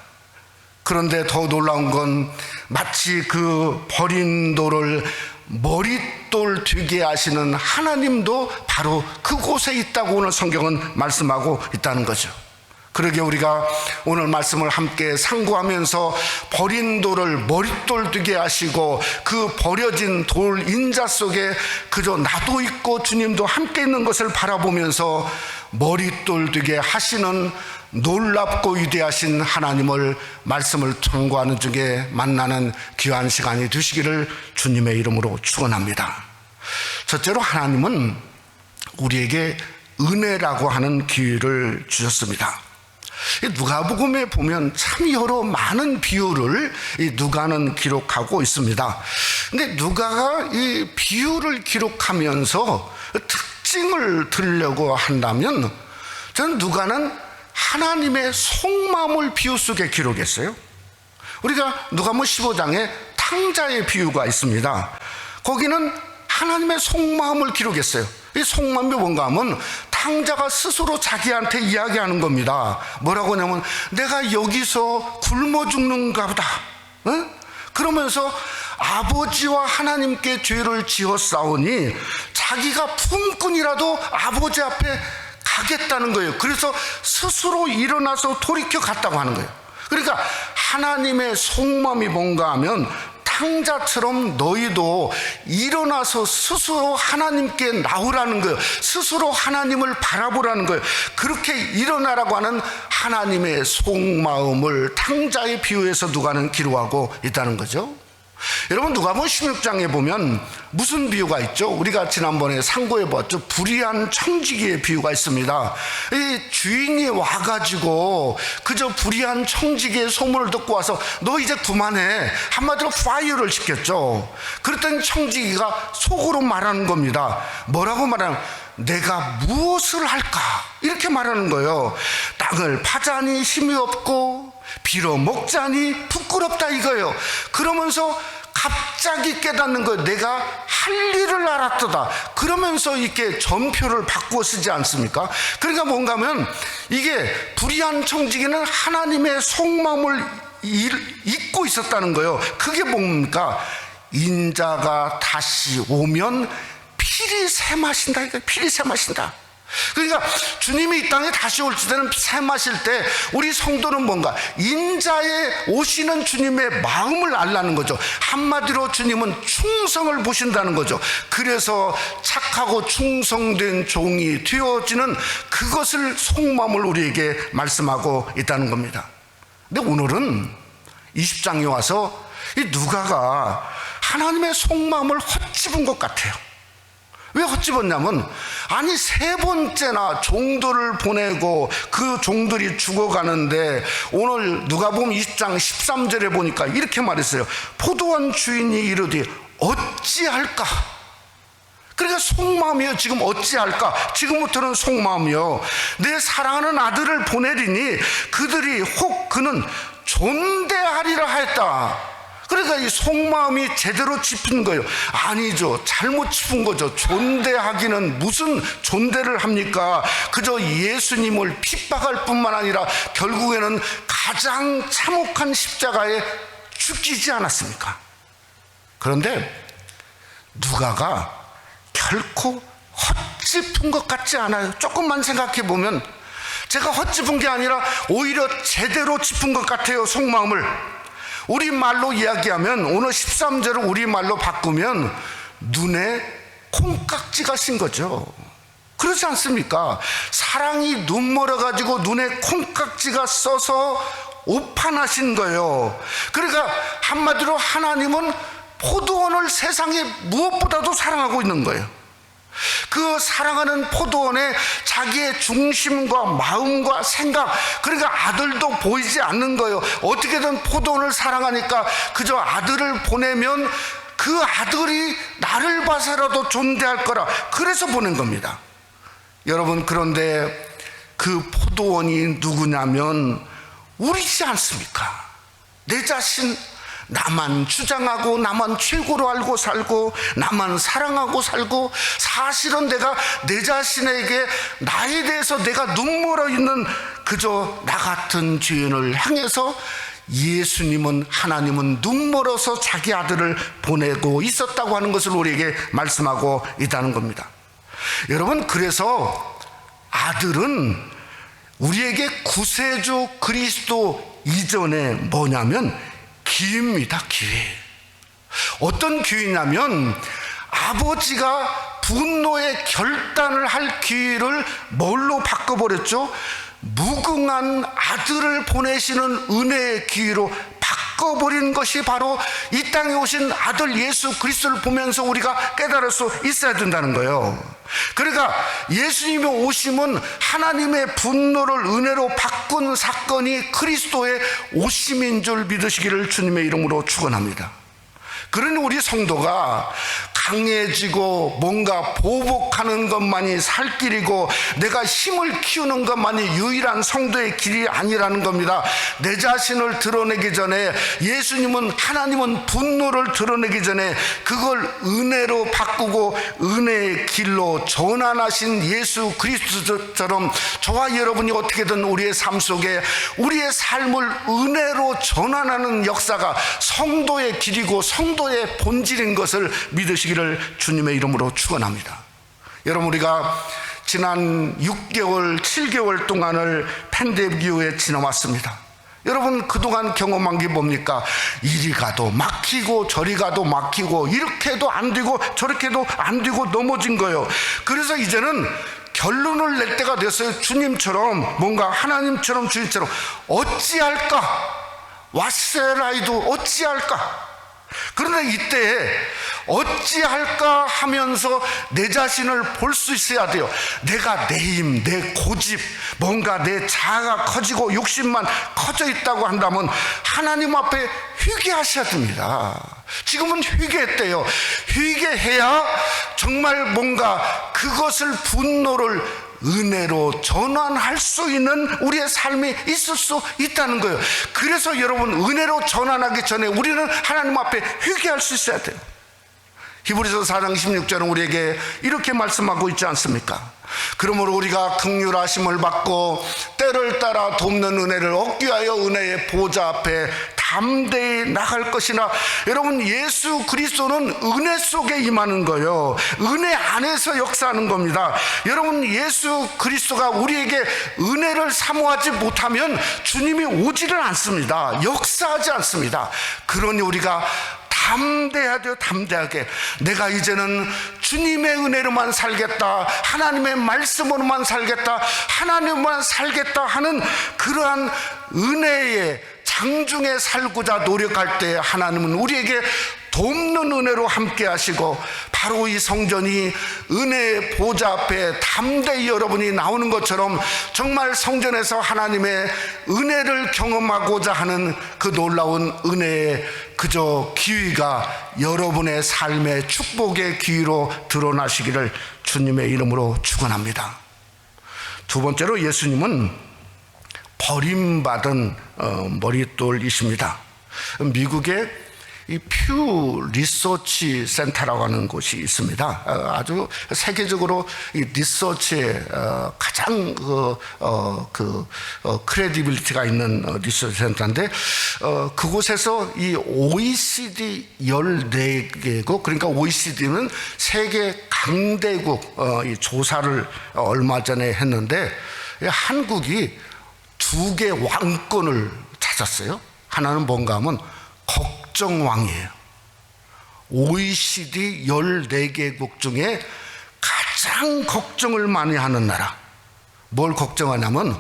Speaker 2: 그런데 더 놀라운 건, 마치 그 버린 돌을 머릿돌 되게 하시는 하나님도 바로 그곳에 있다고 오늘 성경은 말씀하고 있다는 거죠. 그러게 우리가 오늘 말씀을 함께 상고하면서 버린 돌을 머릿돌 되게 하시고, 그 버려진 돌 인자 속에 그저 나도 있고 주님도 함께 있는 것을 바라보면서 머릿돌 되게 하시는 놀랍고 위대하신 하나님을 말씀을 청구하는 중에 만나는 귀한 시간이 되시기를 주님의 이름으로 축원합니다. 첫째로, 하나님은 우리에게 은혜라고 하는 기회를 주셨습니다. 누가복음에 보면 참 여러 많은 비유를 누가는 기록하고 있습니다. 근데 누가가 이 비유를 기록하면서 특징을 들으려고 한다면, 저는 누가는 하나님의 속마음을 비유 속에 기록했어요. 우리가 누가복음 15장에 탕자의 비유가 있습니다. 거기는 하나님의 속마음을 기록했어요. 이 속마음이 뭔가 하면, 탕자가 스스로 자기한테 이야기하는 겁니다. 뭐라고 하냐면, 내가 여기서 굶어 죽는가 보다. 그러면서 아버지와 하나님께 죄를 지었사오니 자기가 품꾼이라도 아버지 앞에 가겠다는 거예요. 그래서 스스로 일어나서 돌이켜 갔다고 하는 거예요. 그러니까 하나님의 속마음이 뭔가 하면, 탕자처럼 너희도 일어나서 스스로 하나님께 나오라는 거예요. 스스로 하나님을 바라보라는 거예요. 그렇게 일어나라고 하는 하나님의 속마음을 탕자의 비유에서 누가는 기록하고 있다는 거죠. 여러분, 누가복음 16장에 보면 무슨 비유가 있죠? 우리가 지난번에 상고해 봤죠. 불의한 청지기의 비유가 있습니다. 이 주인이 와가지고 그저 불의한 청지기의 소문을 듣고 와서 너 이제 그만해, 한마디로 파이어를 시켰죠. 그랬더니 청지기가 속으로 말하는 겁니다. 뭐라고 말하냐면, 내가 무엇을 할까? 이렇게 말하는 거예요. 땅을 파자니 힘이 없고 빌어 먹자니 부끄럽다 이거예요. 그러면서 갑자기 깨닫는 거예요. 내가 할 일을 알았도다. 그러면서 이렇게 전표를 바꾸어 쓰지 않습니까? 그러니까 뭔가 하면, 이게 불의한 청지기는 하나님의 속마음을 잊고 있었다는 거예요. 그게 뭡니까? 인자가 다시 오면 피리 새 마신다. 이거 피리 새 마신다. 그러니까 주님이 이 땅에 다시 올 때는 새 마실 때 우리 성도는 뭔가 인자에 오시는 주님의 마음을 알라는 거죠. 한마디로 주님은 충성을 보신다는 거죠. 그래서 착하고 충성된 종이 되어지는 그것을 속마음을 우리에게 말씀하고 있다는 겁니다. 근데 오늘은 20장에 와서 이 누가가 하나님의 속마음을 헛짚은 것 같아요. 왜 헛짚었냐면, 아니 3번째나 종들을 보내고 그 종들이 죽어가는데, 오늘 누가복음 20장 13절에 보니까 이렇게 말했어요. 포도원 주인이 이르되 어찌할까? 그러니까 속마음이요. 지금 어찌할까? 지금부터는 속마음이요. 내 사랑하는 아들을 보내리니 그들이 혹 그는 존대하리라 하였다. 그러니까 이 속마음이 제대로 짚은 거예요. 아니죠. 잘못 짚은 거죠. 존대하기는 무슨 존대를 합니까? 그저 예수님을 핍박할 뿐만 아니라 결국에는 가장 참혹한 십자가에 죽이지 않았습니까? 그런데 누가가 결코 헛짚은 것 같지 않아요. 조금만 생각해 보면 제가 헛짚은 게 아니라 오히려 제대로 짚은 것 같아요. 속마음을. 우리말로 이야기하면, 오늘 13절을 우리말로 바꾸면 눈에 콩깍지가 신 거죠. 그렇지 않습니까? 사랑이 눈멀어가지고 눈에 콩깍지가 써서 오판하신 거예요. 그러니까 한마디로 하나님은 포도원을 세상에 무엇보다도 사랑하고 있는 거예요. 그 사랑하는 포도원에 자기의 중심과 마음과 생각, 그러니까 아들도 보이지 않는 거예요. 어떻게든 포도원을 사랑하니까 그저 아들을 보내면 그 아들이 나를 봐서라도 존대할 거라, 그래서 보낸 겁니다. 여러분, 그런데 그 포도원이 누구냐면 우리지 않습니까? 내 자신, 나만 주장하고 나만 최고로 알고 살고 나만 사랑하고 살고, 사실은 내가 내 자신에게 나에 대해서 내가 눈물어 있는 그저 나 같은 죄인을 향해서 예수님은, 하나님은 눈물어서 자기 아들을 보내고 있었다고 하는 것을 우리에게 말씀하고 있다는 겁니다. 여러분, 그래서 아들은 우리에게 구세주 그리스도 이전에 뭐냐면 기회입니다. 기회. 어떤 기회냐면 아버지가 분노의 결단을 할 기회를 뭘로 바꿔버렸죠? 무궁한 아들을 보내시는 은혜의 기회로 바꿔버린 것이 바로 이 땅에 오신 아들 예수 그리스도를 보면서 우리가 깨달을 수 있어야 된다는 거예요. 그러니까 예수님의 오심은 하나님의 분노를 은혜로 바꾼 사건이 그리스도의 오심인 줄 믿으시기를 주님의 이름으로 축원합니다. 그러니 우리 성도가 강해지고 뭔가 보복하는 것만이 살 길이고 내가 힘을 키우는 것만이 유일한 성도의 길이 아니라는 겁니다. 내 자신을 드러내기 전에, 예수님은, 하나님은 분노를 드러내기 전에 그걸 은혜로 바꾸고 은혜의 길로 전환하신 예수 그리스도처럼 저와 여러분이 어떻게든 우리의 삶 속에 우리의 삶을 은혜로 전환하는 역사가 성도의 길이고 성도의 본질인 것을 믿으시기를 주님의 이름으로 축원합니다. 여러분, 우리가 지난 6개월, 7개월 동안을 팬데믹 이후에 지나왔습니다. 여러분, 그동안 경험한 게 뭡니까? 이리 가도 막히고 저리 가도 막히고 이렇게도 안 되고 저렇게도 안 되고 넘어진 거예요. 그래서 이제는 결론을 낼 때가 됐어요. 주님처럼, 뭔가 하나님처럼, 주님처럼 어찌할까? 왓세라이도 어찌할까? 그런데 이때 어찌할까 하면서 내 자신을 볼 수 있어야 돼요. 내가 내 힘, 내 고집, 뭔가 내 자아가 커지고 욕심만 커져 있다고 한다면 하나님 앞에 회개하셔야 됩니다. 지금은 회개했대요. 회개해야 정말 뭔가 그것을, 분노를 은혜로 전환할 수 있는 우리의 삶이 있을 수 있다는 거예요. 그래서 여러분, 은혜로 전환하기 전에 우리는 하나님 앞에 회개할 수 있어야 돼요. 히브리서 4장 16절은 우리에게 이렇게 말씀하고 있지 않습니까? 그러므로 우리가 긍휼하심을 받고 때를 따라 돕는 은혜를 얻기 위하여 은혜의 보좌 앞에 담대히 나갈 것이나, 여러분, 예수 그리스도는 은혜 속에 임하는 거예요. 은혜 안에서 역사하는 겁니다. 여러분, 예수 그리스도가 우리에게 은혜를 사모하지 못하면 주님이 오지를 않습니다. 역사하지 않습니다. 그러니 우리가 담대해야 돼요. 담대하게. 내가 이제는 주님의 은혜로만 살겠다, 하나님의 말씀으로만 살겠다, 하나님만 살겠다 하는 그러한 은혜의 장중에 살고자 노력할 때 하나님은 우리에게 돕는 은혜로 함께 하시고, 바로 이 성전이 은혜의 보좌 앞에 담대히 여러분이 나오는 것처럼 정말 성전에서 하나님의 은혜를 경험하고자 하는 그 놀라운 은혜의 그저 기회가 여러분의 삶의 축복의 기회로 드러나시기를 주님의 이름으로 축원합니다. 두 번째로, 예수님은 버림받은 머릿돌이십니다. 미국의 이 퓨 리서치 센터라고 하는 곳이 있습니다. 아주 세계적으로 이 리서치에 가장 크레디빌리티가 있는 리서치 센터인데, 그곳에서 이 OECD 14개국, 그러니까 OECD는 세계 강대국 이 조사를 얼마 전에 했는데, 한국이 2개 왕권을 찾았어요. 하나는 뭔가 하면 걱정왕이에요. OECD 14개국 중에 가장 걱정을 많이 하는 나라. 뭘 걱정하냐면,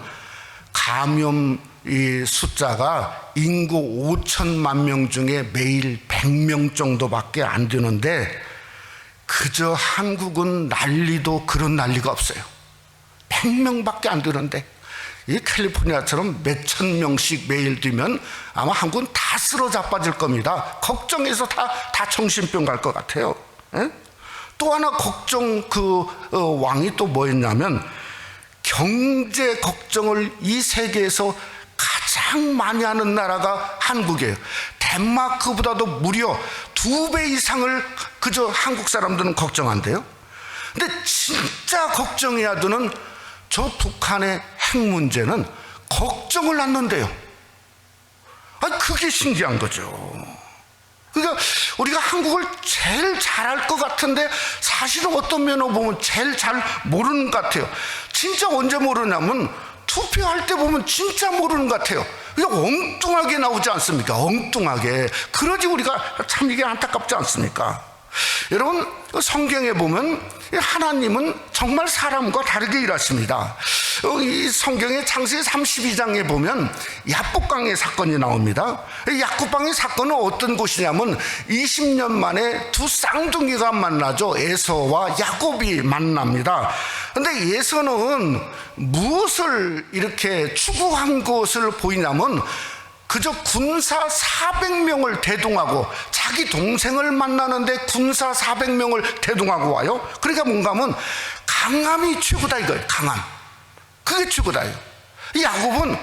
Speaker 2: 감염 이 숫자가 인구 5천만 명 중에 매일 100명 정도밖에 안 되는데, 그저 한국은 난리도 그런 난리가 없어요. 100명밖에 안 되는데, 이 캘리포니아처럼 몇천 명씩 매일 뛰면 아마 한국은 다 쓰러져 빠질 겁니다. 걱정해서 다 정신병 갈 것 같아요. 에? 또 하나 걱정 왕이 또 뭐였냐면, 경제 걱정을 이 세계에서 가장 많이 하는 나라가 한국이에요. 덴마크보다도 무려 2배 이상을 그저 한국 사람들은 걱정한대요. 근데 진짜 걱정해야 되는 저 북한의 핵 문제는 걱정을 않는데요. 아니, 그게 신기한 거죠. 그러니까 우리가 한국을 제일 잘할 것 같은데, 사실은 어떤 면으로 보면 제일 잘 모르는 것 같아요. 진짜 언제 모르냐면, 투표할 때 보면 진짜 모르는 것 같아요. 그냥 엉뚱하게 나오지 않습니까? 엉뚱하게. 그러지 우리가 참 이게 안타깝지 않습니까? 여러분, 성경에 보면 하나님은 정말 사람과 다르게 일하십니다. 이 성경의 창세기 32장에 보면 야복강의 사건이 나옵니다. 야복강의 사건은 어떤 곳이냐면, 20년 만에 두 쌍둥이가 만나죠. 에서와 야곱이 만납니다. 근데 에서는 무엇을 이렇게 추구한 것을 보이냐면, 그저 군사 400명을 대동하고, 자기 동생을 만나는데 군사 400명을 대동하고 와요. 그러니까 뭔가 하면 강함이 최고다 이거예요. 강함. 그게 최고다요. 야곱은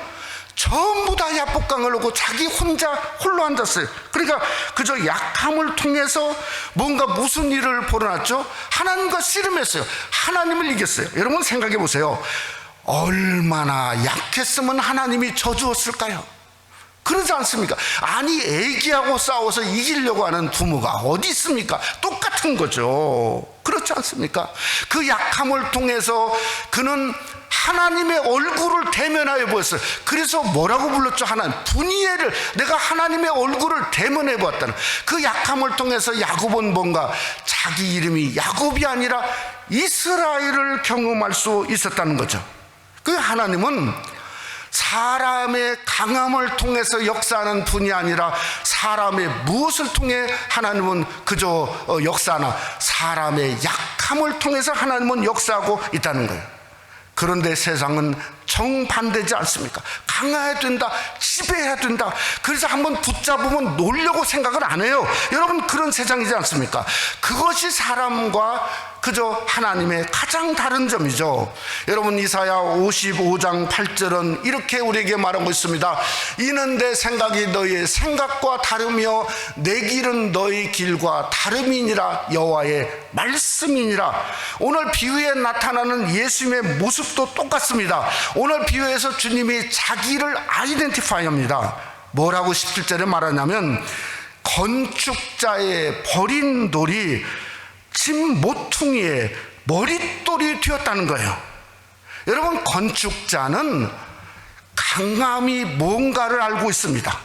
Speaker 2: 전부 다 야복강을 오고 자기 홀로 앉았어요. 그러니까 그저 약함을 통해서 뭔가 무슨 일을 벌여놨죠? 하나님과 씨름했어요. 하나님을 이겼어요. 여러분 생각해 보세요. 얼마나 약했으면 하나님이 져주었을까요? 그러지 않습니까? 아니, 애기하고 싸워서 이기려고 하는 부모가 어디 있습니까? 똑같은 거죠. 그렇지 않습니까? 그 약함을 통해서 그는 하나님의 얼굴을 대면하여 보였어요. 그래서 뭐라고 불렀죠? 하나님, 분이엘을, 내가 하나님의 얼굴을 대면해 보았다는 그 약함을 통해서 야곱은 뭔가 자기 이름이 야곱이 아니라 이스라엘을 경험할 수 있었다는 거죠. 그 하나님은 사람의 강함을 통해서 역사하는 분이 아니라, 사람의 무엇을 통해 하나님은 그저 역사하나, 사람의 약함을 통해서 하나님은 역사하고 있다는 거예요. 그런데 세상은 정반대지 않습니까? 강해야 된다, 지배해야 된다. 그래서 한번 붙잡으면 놓으려고 생각을 안 해요. 여러분, 그런 세상이지 않습니까? 그것이 사람과 그저 하나님의 가장 다른 점이죠. 여러분, 이사야 55장 8절은 이렇게 우리에게 말하고 있습니다. 이는 내 생각이 너희의 생각과 다르며 내 길은 너희 길과 다름이니라. 여호와의 말씀이니라. 오늘 비유에 나타나는 예수님의 모습도 똑같습니다. 오늘 비유에서 주님이 자기를 아이덴티파이합니다. 뭐라고 17절에 말하냐면, 건축자의 버린 돌이 집 모퉁이에 머릿돌이 되었다는 거예요. 여러분, 건축자는 강함이 뭔가를 알고 있습니다.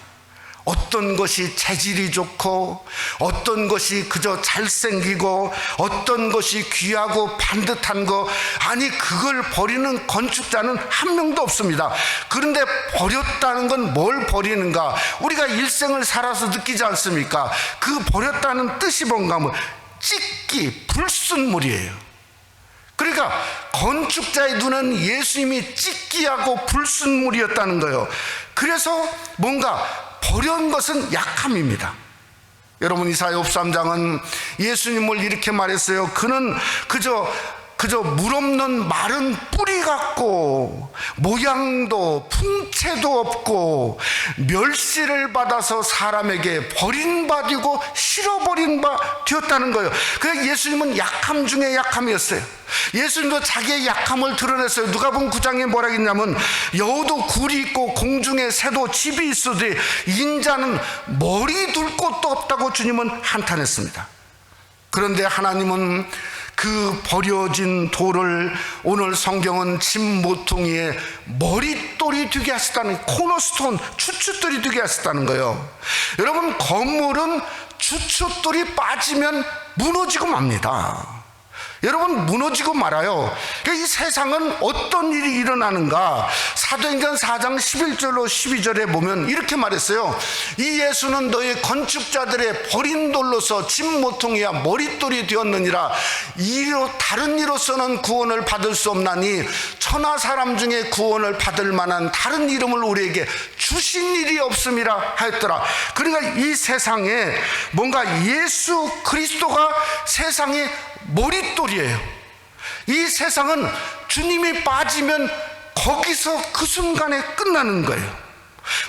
Speaker 2: 어떤 것이 재질이 좋고 어떤 것이 그저 잘생기고 어떤 것이 귀하고 반듯한 거, 아니 그걸 버리는 건축자는 한 명도 없습니다. 그런데 버렸다는 건 뭘 버리는가? 우리가 일생을 살아서 느끼지 않습니까? 그 버렸다는 뜻이 뭔가 하면 찢기, 불순물이에요. 그러니까 건축자의 눈은 예수님이 찢기하고 불순물이었다는 거예요. 그래서 뭔가 버려온 것은 약함입니다. 여러분, 이사야 53장은 예수님을 이렇게 말했어요. 그는 그저 물 없는 마른 뿌리 같고 모양도 풍채도 없고 멸시를 받아서 사람에게 버림받이고 실어버린 바 되었다는 거예요. 그래서 예수님은 약함 중에 약함이었어요. 예수님도 자기의 약함을 드러냈어요. 누가복음 9장에 뭐라 했냐면, 여우도 굴이 있고 공중에 새도 집이 있으되 인자는 머리 둘 곳도 없다고 주님은 한탄했습니다. 그런데 하나님은 그 버려진 돌을 오늘 성경은 집 모퉁이에 머릿돌이 되게 하셨다는, 코너스톤, 추춧돌이 되게 하셨다는 거예요. 여러분, 건물은 추춧돌이 빠지면 무너지고 맙니다. 여러분, 무너지고 말아요. 이 세상은 어떤 일이 일어나는가? 사도행전 4장 11절로 12절에 보면 이렇게 말했어요. 이 예수는 너희 건축자들의 버린 돌로서 집 모퉁이와 머릿돌이 되었느니라. 이로 다른 이로서는 구원을 받을 수 없나니 천하 사람 중에 구원을 받을 만한 다른 이름을 우리에게 주신 일이 없음이라 하였더라. 그러니까 이 세상에 뭔가 예수 그리스도가 세상의 머릿돌이에요. 이 세상은 주님이 빠지면 거기서 그 순간에 끝나는 거예요.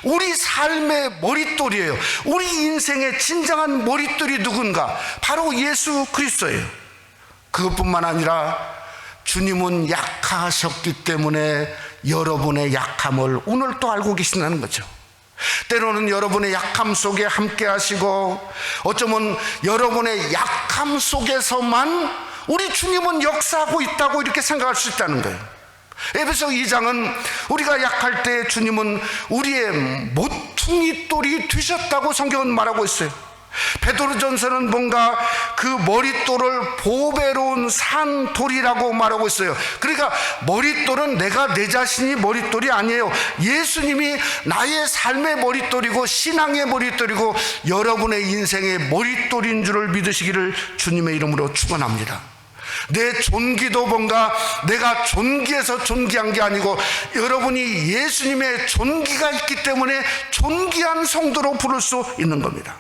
Speaker 2: 우리 삶의 머릿돌이에요. 우리 인생의 진정한 머릿돌이 누군가? 바로 예수 그리스도예요. 그것뿐만 아니라 주님은 약하셨기 때문에 여러분의 약함을 오늘 또 알고 계신다는 거죠. 때로는 여러분의 약함 속에 함께 하시고, 어쩌면 여러분의 약함 속에서만 우리 주님은 역사하고 있다고 이렇게 생각할 수 있다는 거예요. 에베소 2장은 우리가 약할 때 주님은 우리의 모퉁이 돌이 되셨다고 성경은 말하고 있어요. 베드로전서는 뭔가 그 머릿돌을 보배로운 산돌이라고 말하고 있어요. 그러니까 머릿돌은 내가 내 자신이 머릿돌이 아니에요. 예수님이 나의 삶의 머릿돌이고 신앙의 머릿돌이고 여러분의 인생의 머릿돌인 줄을 믿으시기를 주님의 이름으로 축원합니다. 내 존귀도 뭔가 내가 존귀해서 존귀한 게 아니고 여러분이 예수님의 존귀가 있기 때문에 존귀한 성도로 부를 수 있는 겁니다.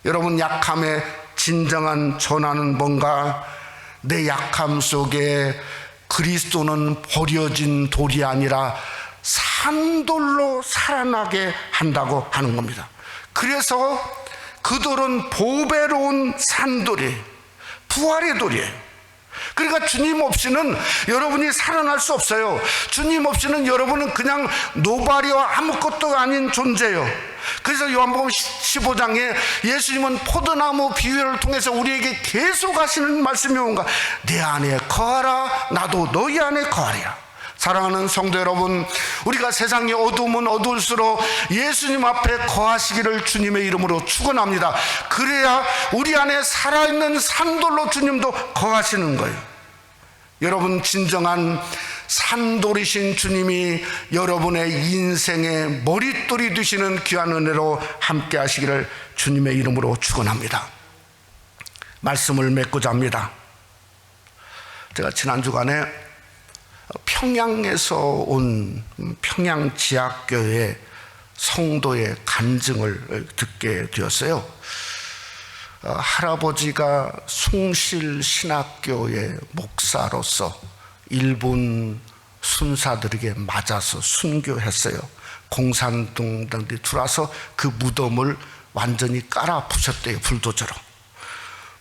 Speaker 2: 여러분, 약함의 진정한 전환은 뭔가 내 약함 속에 그리스도는 버려진 돌이 아니라 산돌로 살아나게 한다고 하는 겁니다. 그래서 그 돌은 보배로운 산돌이에요. 부활의 돌이에요. 그러니까 주님 없이는 여러분이 살아날 수 없어요. 주님 없이는 여러분은 그냥 노바리와 아무것도 아닌 존재예요. 그래서 요한복음 15장에 예수님은 포도나무 비유를 통해서 우리에게 계속 하시는 말씀이 뭔가, 내 안에 거하라, 나도 너희 안에 거하리라. 사랑하는 성도 여러분, 우리가 세상이 어두우면 어두울수록 예수님 앞에 거하시기를 주님의 이름으로 축원합니다. 그래야 우리 안에 살아있는 산돌로 주님도 거하시는 거예요. 여러분, 진정한 산돌이신 주님이 여러분의 인생의 머릿돌이 되시는 귀한 은혜로 함께 하시기를 주님의 이름으로 축원합니다. 말씀을 맺고자 합니다. 제가 지난 주간에 평양에서 온 평양지하교회 성도의 간증을 듣게 되었어요. 할아버지가 숭실신학교의 목사로서 일본 순사들에게 맞아서 순교했어요. 공산당들이 들어와서 그 무덤을 완전히 깔아 부셨대요, 불도저로.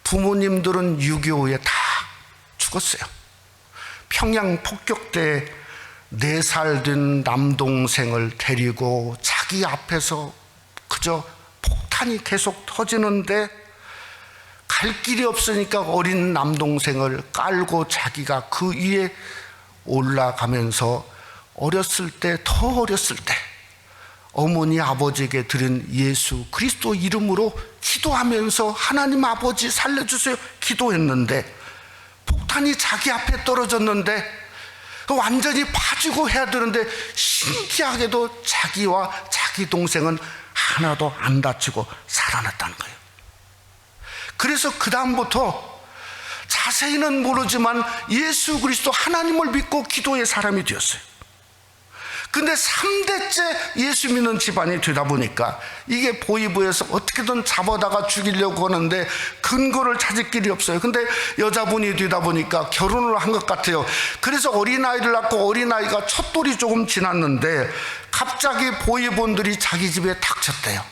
Speaker 2: 부모님들은 6.25에 다 죽었어요. 평양 폭격 때 4살 된 남동생을 데리고 자기 앞에서 그저 폭탄이 계속 터지는데 갈 길이 없으니까 어린 남동생을 깔고 자기가 그 위에 올라가면서 어렸을 때, 더 어렸을 때 어머니 아버지에게 드린 예수 그리스도 이름으로 기도하면서 하나님 아버지 살려주세요 기도했는데 폭탄이 자기 앞에 떨어졌는데 완전히 파지고 해야 되는데 신기하게도 자기와 자기 동생은 하나도 안 다치고 살아났다는 거예요. 그래서 그 다음부터 자세히는 모르지만 예수 그리스도 하나님을 믿고 기도의 사람이 되었어요. 근데 3대째 예수 믿는 집안이 되다 보니까 이게 보이부에서 어떻게든 잡아다가 죽이려고 하는데 근거를 찾을 길이 없어요. 근데 여자분이 되다 보니까 결혼을 한 것 같아요. 그래서 어린아이를 낳고 어린아이가 첫 돌이 조금 지났는데 갑자기 보이본들이 자기 집에 닥쳤대요.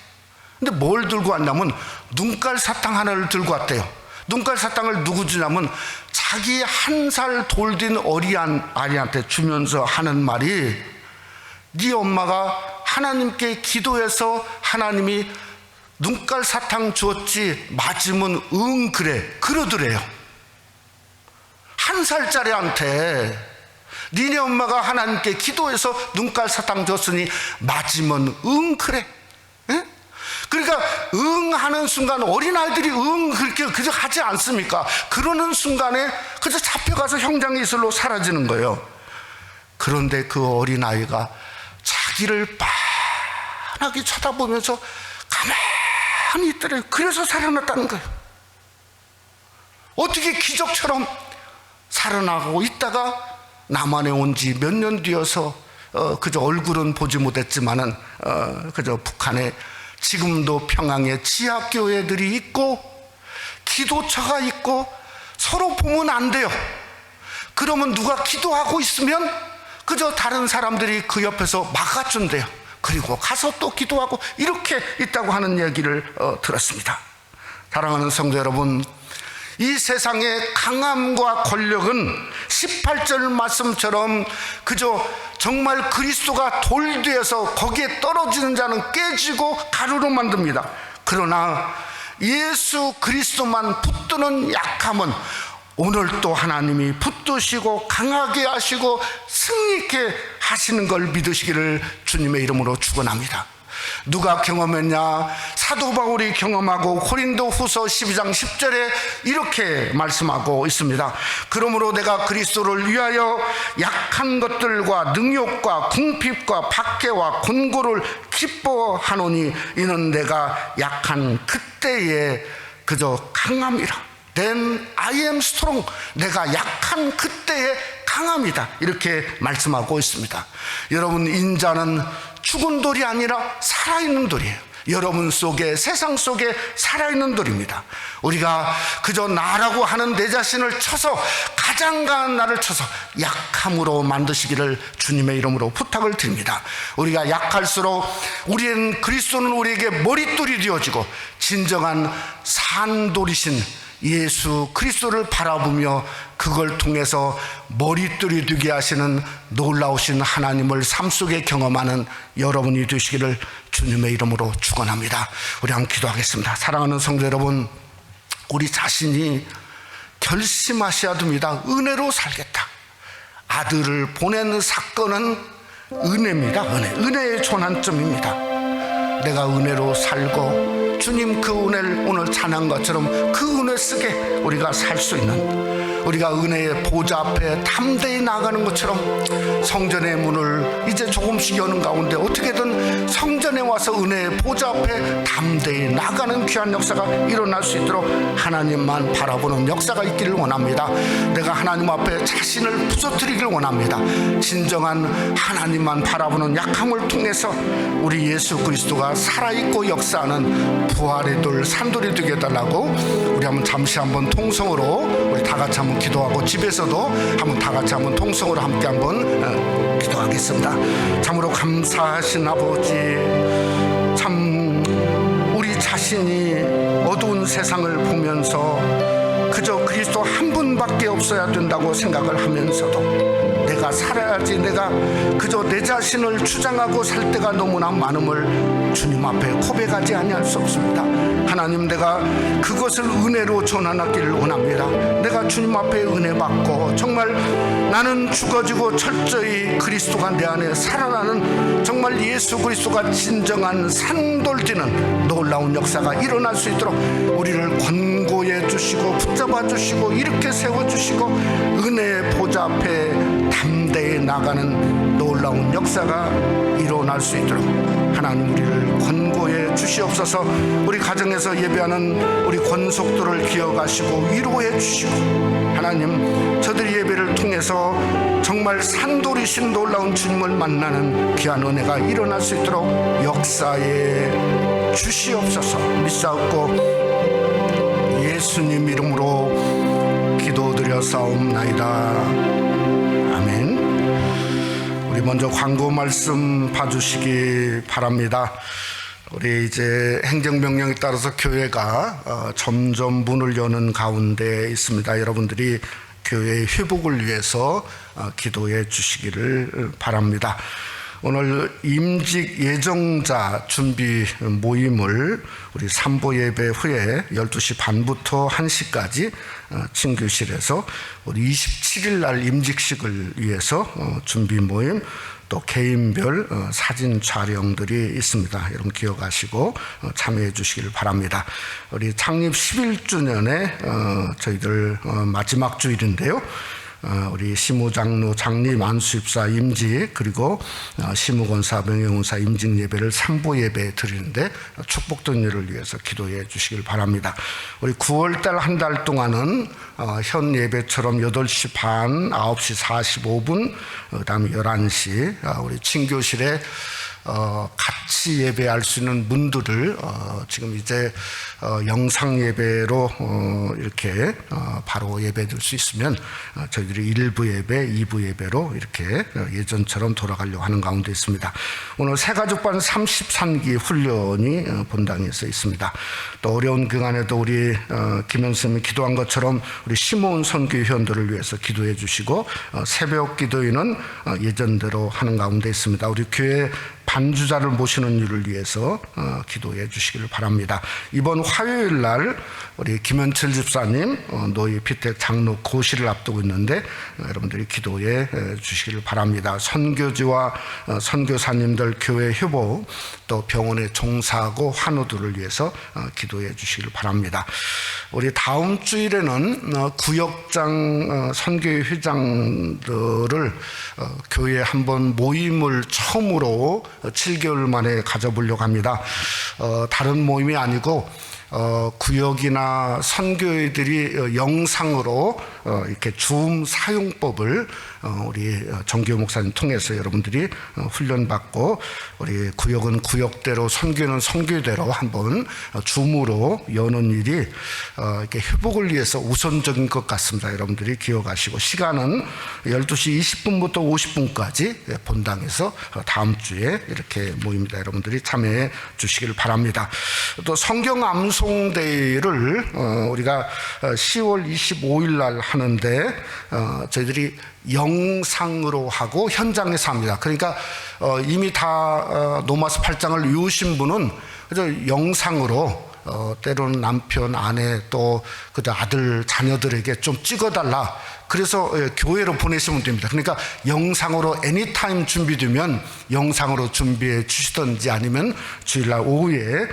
Speaker 2: 근데 뭘 들고 왔냐면 눈깔 사탕 하나를 들고 왔대요. 눈깔 사탕을 누구 주냐면 자기 1살 돌된 어린아이한테 주면서 하는 말이 네 엄마가 하나님께 기도해서 하나님이 눈깔 사탕 주었지 맞으면 응 그래 그러더래요. 1살짜리한테 니네 엄마가 하나님께 기도해서 눈깔 사탕 줬으니 맞으면 응 그래. 에? 그러니까 응 하는 순간 어린아이들이 응 그렇게 그저 하지 않습니까? 그러는 순간에 그저 잡혀가서 형장의 이슬로 사라지는 거예요. 그런데 그 어린아이가 자기를 빤하게 쳐다보면서 가만히 있더래요. 그래서 살아났다는 거예요. 어떻게 기적처럼 살아나고 있다가 남한에 온 지 몇 년 뒤어서 그저 얼굴은 보지 못했지만은 그저 북한에 지금도 평양에 지하교회들이 있고 기도처가 있고 서로 보면 안 돼요. 그러면 누가 기도하고 있으면 그저 다른 사람들이 그 옆에서 막아준대요. 그리고 가서 또 기도하고 이렇게 있다고 하는 얘기를 들었습니다. 사랑하는 성도 여러분, 이 세상의 강함과 권력은 18절 말씀처럼 그저 정말 그리스도가 돌되어서 거기에 떨어지는 자는 깨지고 가루로 만듭니다. 그러나 예수 그리스도만 붙드는 약함은 오늘 또 하나님이 붙드시고 강하게 하시고 승리케 하시는 걸 믿으시기를 주님의 이름으로 축원합니다. 누가 경험했냐? 사도 바울이 경험하고 고린도 후서 12장 10절에 이렇게 말씀하고 있습니다. 그러므로 내가 그리스도를 위하여 약한 것들과 능욕과 궁핍과 박해와 곤고를 기뻐하노니 이는 내가 약한 그때에 그저 강함이라. Then I am strong. 내가 약한 그때에 강함이다. 이렇게 말씀하고 있습니다. 여러분, 인자는 죽은 돌이 아니라 살아있는 돌이에요. 여러분 속에, 세상 속에 살아있는 돌입니다. 우리가 그저 나라고 하는 내 자신을 쳐서, 가장 강한 나를 쳐서 약함으로 만드시기를 주님의 이름으로 부탁을 드립니다. 우리가 약할수록 우리는, 그리스도는 우리에게 머릿돌이 되어지고 진정한 산돌이신 예수 그리스도를 바라보며 그걸 통해서 머릿돌이 되게 하시는 놀라우신 하나님을 삶 속에 경험하는 여러분이 되시기를 주님의 이름으로 축원합니다. 우리 한번 기도하겠습니다. 사랑하는 성도 여러분, 우리 자신이 결심하셔야 됩니다. 은혜로 살겠다. 아들을 보내는 사건은 은혜입니다. 은혜의 전환점입니다. 내가 은혜로 살고 주님 그 은혜를 오늘 찬한 것처럼 그 은혜 쓰게 우리가 살 수 있는, 우리가 은혜의 보좌 앞에 담대히 나가는 것처럼 성전의 문을 이제 조금씩 여는 가운데 어떻게든 성전에 와서 은혜의 보좌 앞에 담대히 나가는 귀한 역사가 일어날 수 있도록 하나님만 바라보는 역사가 있기를 원합니다. 내가 하나님 앞에 자신을 부서뜨리길 원합니다. 진정한 하나님만 바라보는 약함을 통해서 우리 예수 그리스도가 살아있고 역사하는 부활의 돌, 산돌이 되게 해달라고 우리 한번 잠시 한번 통성으로 우리 다 같이 한번 기도하고, 집에서도 한번 다 같이 한번 통성으로 함께 한번 기도하겠습니다. 참으로 감사하신 아버지, 참 우리 자신이 어두운 세상을 보면서 그저 그리스도 한 분밖에 없어야 된다고 생각을 하면서도 내가 내가 살아야지, 내가 그저 내 자신을 주장하고 살 때가 너무나 많음을 주님 앞에 고백하지 아니할 수 없습니다. 하나님, 내가 그것을 은혜로 전환하기를 원합니다. 내가 주님 앞에 은혜 받고 정말 나는 죽어지고 철저히 그리스도가 내 안에 살아나는, 정말 예수 그리스도가 진정한 산돌지는 놀라운 역사가 일어날 수 있도록 우리를 권고해 주시고 붙잡아 주시고 이렇게 세워 주시고 은혜 보좌 앞에 담대히 나가는 놀라운 역사가 일어날 수 있도록 하나님 우리를 권고해 주시옵소서. 우리 가정에서 예배하는 우리 권속들을 기억하시고 위로해 주시고, 하나님 저들이 예배를 통해서 정말 산돌이신 놀라운 주님을 만나는 귀한 은혜가 일어날 수 있도록 역사에 주시옵소서. 믿사옵고 예수님 이름으로 기도드렸사옵나이다. 아멘. 우리 먼저 광고 말씀 봐주시기 바랍니다. 우리 이제 행정명령에 따라서 교회가 점점 문을 여는 가운데 있습니다. 여러분들이 교회의 회복을 위해서 기도해 주시기를 바랍니다. 오늘 임직 예정자 준비 모임을 우리 3부 예배 후에 12시 반부터 1시까지 친교실에서 우리 27일 날 임직식을 위해서 준비 모임, 또 개인별 사진 촬영들이 있습니다. 여러분 기억하시고 참여해 주시길 바랍니다. 우리 창립 11주년에 저희들 마지막 주일인데요. 우리 시무장로 장님 안수입사 임직, 그리고 시무권사 명예훈사 임직 예배를 3부 예배에 드리는데 축복된 일을 위해서 기도해 주시길 바랍니다. 우리 9월달 한 달 동안은 현 예배처럼 8시 반, 9시 45분, 그 다음에 11시 우리 친교실에 같이 예배할 수 있는 문들을 지금 이제 영상 예배로 이렇게 바로 예배드릴 수 있으면 저희들이 1부 예배, 2부 예배로 이렇게 예전처럼 돌아가려고 하는 가운데 있습니다. 오늘 새가족반 33기 훈련이 본당에서 있습니다. 또 어려운 그간에도 우리 김현 선생님이 기도한 것처럼 우리 심오은 선교회원들을 위해서 기도해 주시고, 새벽 기도회는 예전대로 하는 가운데 있습니다. 우리 교회 반주자를 모시는 일을 위해서 기도해 주시기를 바랍니다. 이번 화요일 날 우리 김현철 집사님 노예 피택 장로 고시를 앞두고 있는데 여러분들이 기도해 주시기를 바랍니다. 선교지와 선교사님들 교회 휴보, 또 병원에 종사하고 환우들을 위해서 기도해 주시기를 바랍니다. 우리 다음 주일에는 구역장 선교회 회장들을 교회에 한번 모임을 처음으로 7개월 만에 가져보려고 합니다. 다른 모임이 아니고 구역이나 선교회들이 영상으로 이렇게 줌 사용법을 우리 정규 목사님 통해서 여러분들이 훈련받고, 우리 구역은 구역대로, 선교는 선교대로 한번 줌으로 여는 일이 이렇게 회복을 위해서 우선적인 것 같습니다. 여러분들이 기억하시고, 시간은 12시 20분부터 50분까지 본당에서 다음 주에 이렇게 모입니다. 여러분들이 참여해 주시길 바랍니다. 또 성경 암송대회를 우리가 10월 25일 날 하는데 저희들이 영상으로 하고 현장에서 합니다. 그러니까 이미 다 노마스 8장을 외우신 분은 그저 영상으로 때로는 남편, 아내, 또 그저 아들, 자녀들에게 좀 찍어달라, 그래서 교회로 보내시면 됩니다. 그러니까 영상으로 애니타임 준비되면 영상으로 준비해 주시든지 아니면 주일날 오후에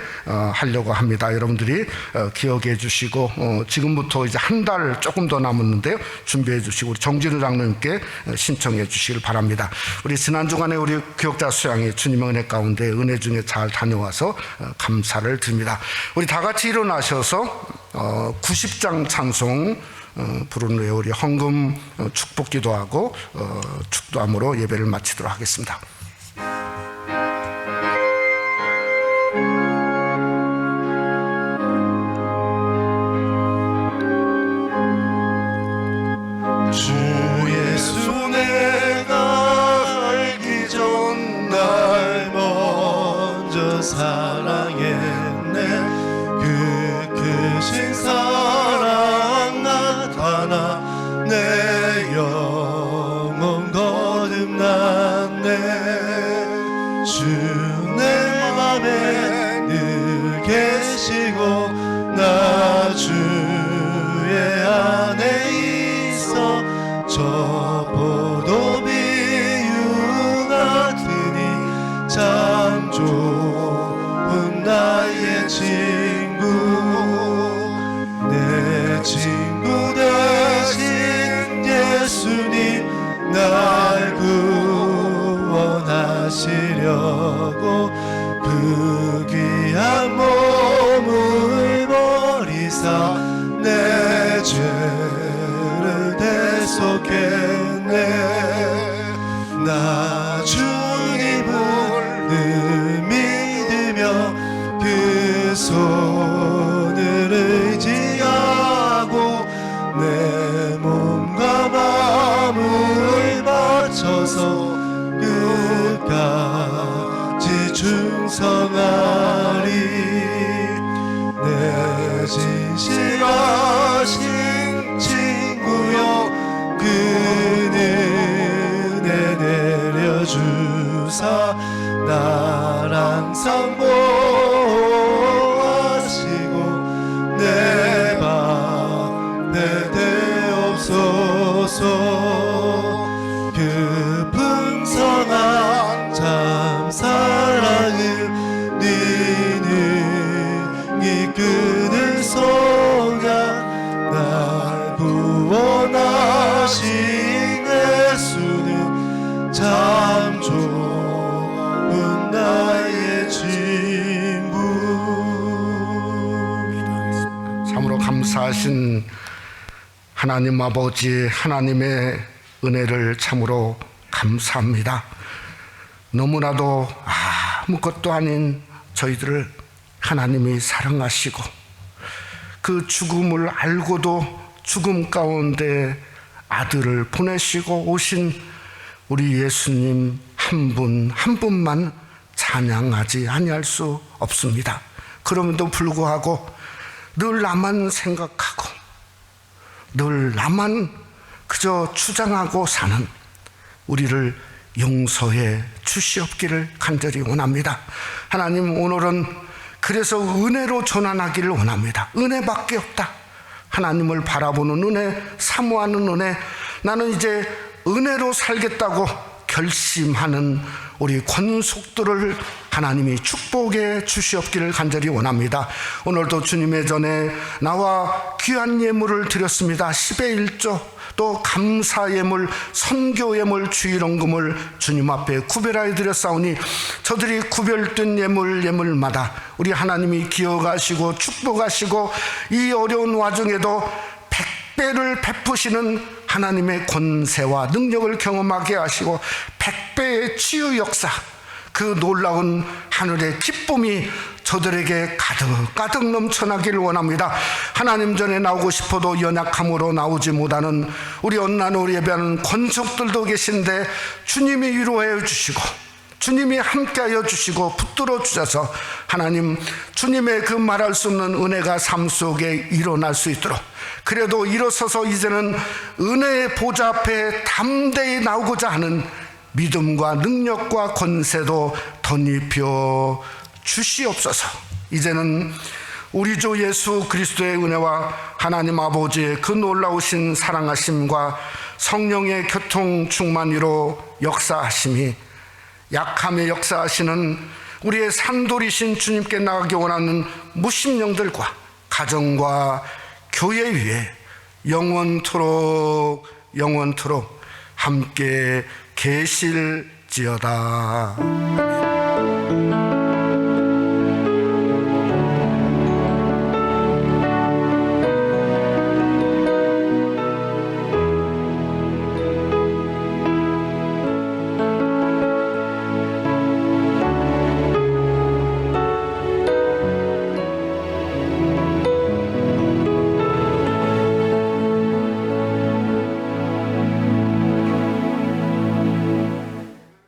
Speaker 2: 하려고 합니다. 여러분들이 기억해 주시고, 지금부터 이제 한 달 조금 더 남았는데요, 준비해 주시고 우리 정진우 장로님께 신청해 주시길 바랍니다. 우리 지난 주간에 우리 교역자 수양이 주님의 은혜 가운데 은혜 중에 잘 다녀와서 감사를 드립니다. 우리 다 같이 일어나셔서 90장 찬송 부르는 후에 우리 헌금 축복 기도하고 축도함으로 예배를 마치도록 하겠습니다.
Speaker 1: 주 예수 내가 알기 전 날 먼저 사랑했네. 그 크신 사랑 나타나 내 영혼 건 않네. 주 내 맘에 늘 계시고 나 주의 안에 있어. 저 포도 비유 같으니 참 좋은 나의 친구. 내 친구 되신 예수님 날 구원하시려고 그 귀한 몸을 버리사 내 죄를 대속했네. 나 주님을 늘 믿으며 그 손을 의지하고 내 몸과 마음을 바쳐서 끝까지 충성하리. 내 진실하신 친구여 그 은혜 내려주사 날 항상 보호하시고 내 방패 되옵소서. 그 풍성한 참 사랑을 니는 이끄는 속약 날 구원하신 예수는 참 좋은 나의 친구.
Speaker 2: 참으로 감사하신 하나님 아버지, 하나님의 은혜를 참으로 감사합니다. 너무나도 아무것도 아닌 저희들을 하나님이 사랑하시고 그 죽음을 알고도 죽음 가운데 아들을 보내시고 오신 우리 예수님 한 분 한 분만 찬양하지 아니할 수 없습니다. 그럼에도 불구하고 늘 나만 생각하고 늘 나만 그저 주장하고 사는 우리를 용서해 주시옵기를 간절히 원합니다. 하나님, 오늘은 그래서 은혜로 전환하기를 원합니다. 은혜밖에 없다. 하나님을 바라보는 은혜, 사모하는 은혜, 나는 이제 은혜로 살겠다고 결심하는 우리 권속들을 하나님이 축복해 주시옵기를 간절히 원합니다. 오늘도 주님의 전에 나와 귀한 예물을 드렸습니다. 10의 1조, 또 감사 예물, 선교 예물, 주일원금을 주님 앞에 구별하여 드렸사오니 저들이 구별된 예물마다 우리 하나님이 기억하시고 축복하시고 이 어려운 와중에도 100배를 베푸시는 하나님의 권세와 능력을 경험하게 하시고 100배의 치유 역사, 그 놀라운 하늘의 기쁨이 저들에게 가득 넘쳐나기를 원합니다. 하나님 전에 나오고 싶어도 연약함으로 나오지 못하는 우리 언나노리 예배하는 권속들도 계신데 주님이 위로해 주시고 주님이 함께하여 주시고 붙들어 주셔서 하나님, 주님의 그 말할 수 없는 은혜가 삶 속에 일어날 수 있도록, 그래도 일어서서 이제는 은혜의 보좌 앞에 담대히 나오고자 하는 믿음과 능력과 권세도 덧입혀 주시옵소서. 이제는 우리 주 예수 그리스도의 은혜와 하나님 아버지의 그 놀라우신 사랑하심과 성령의 교통 충만으로 역사하심이 약함에 역사하시는 우리의 산돌이신 주님께 나가기 원하는 무심령들과 가정과 교회 위에 영원토록 함께 계실지어다. 아멘.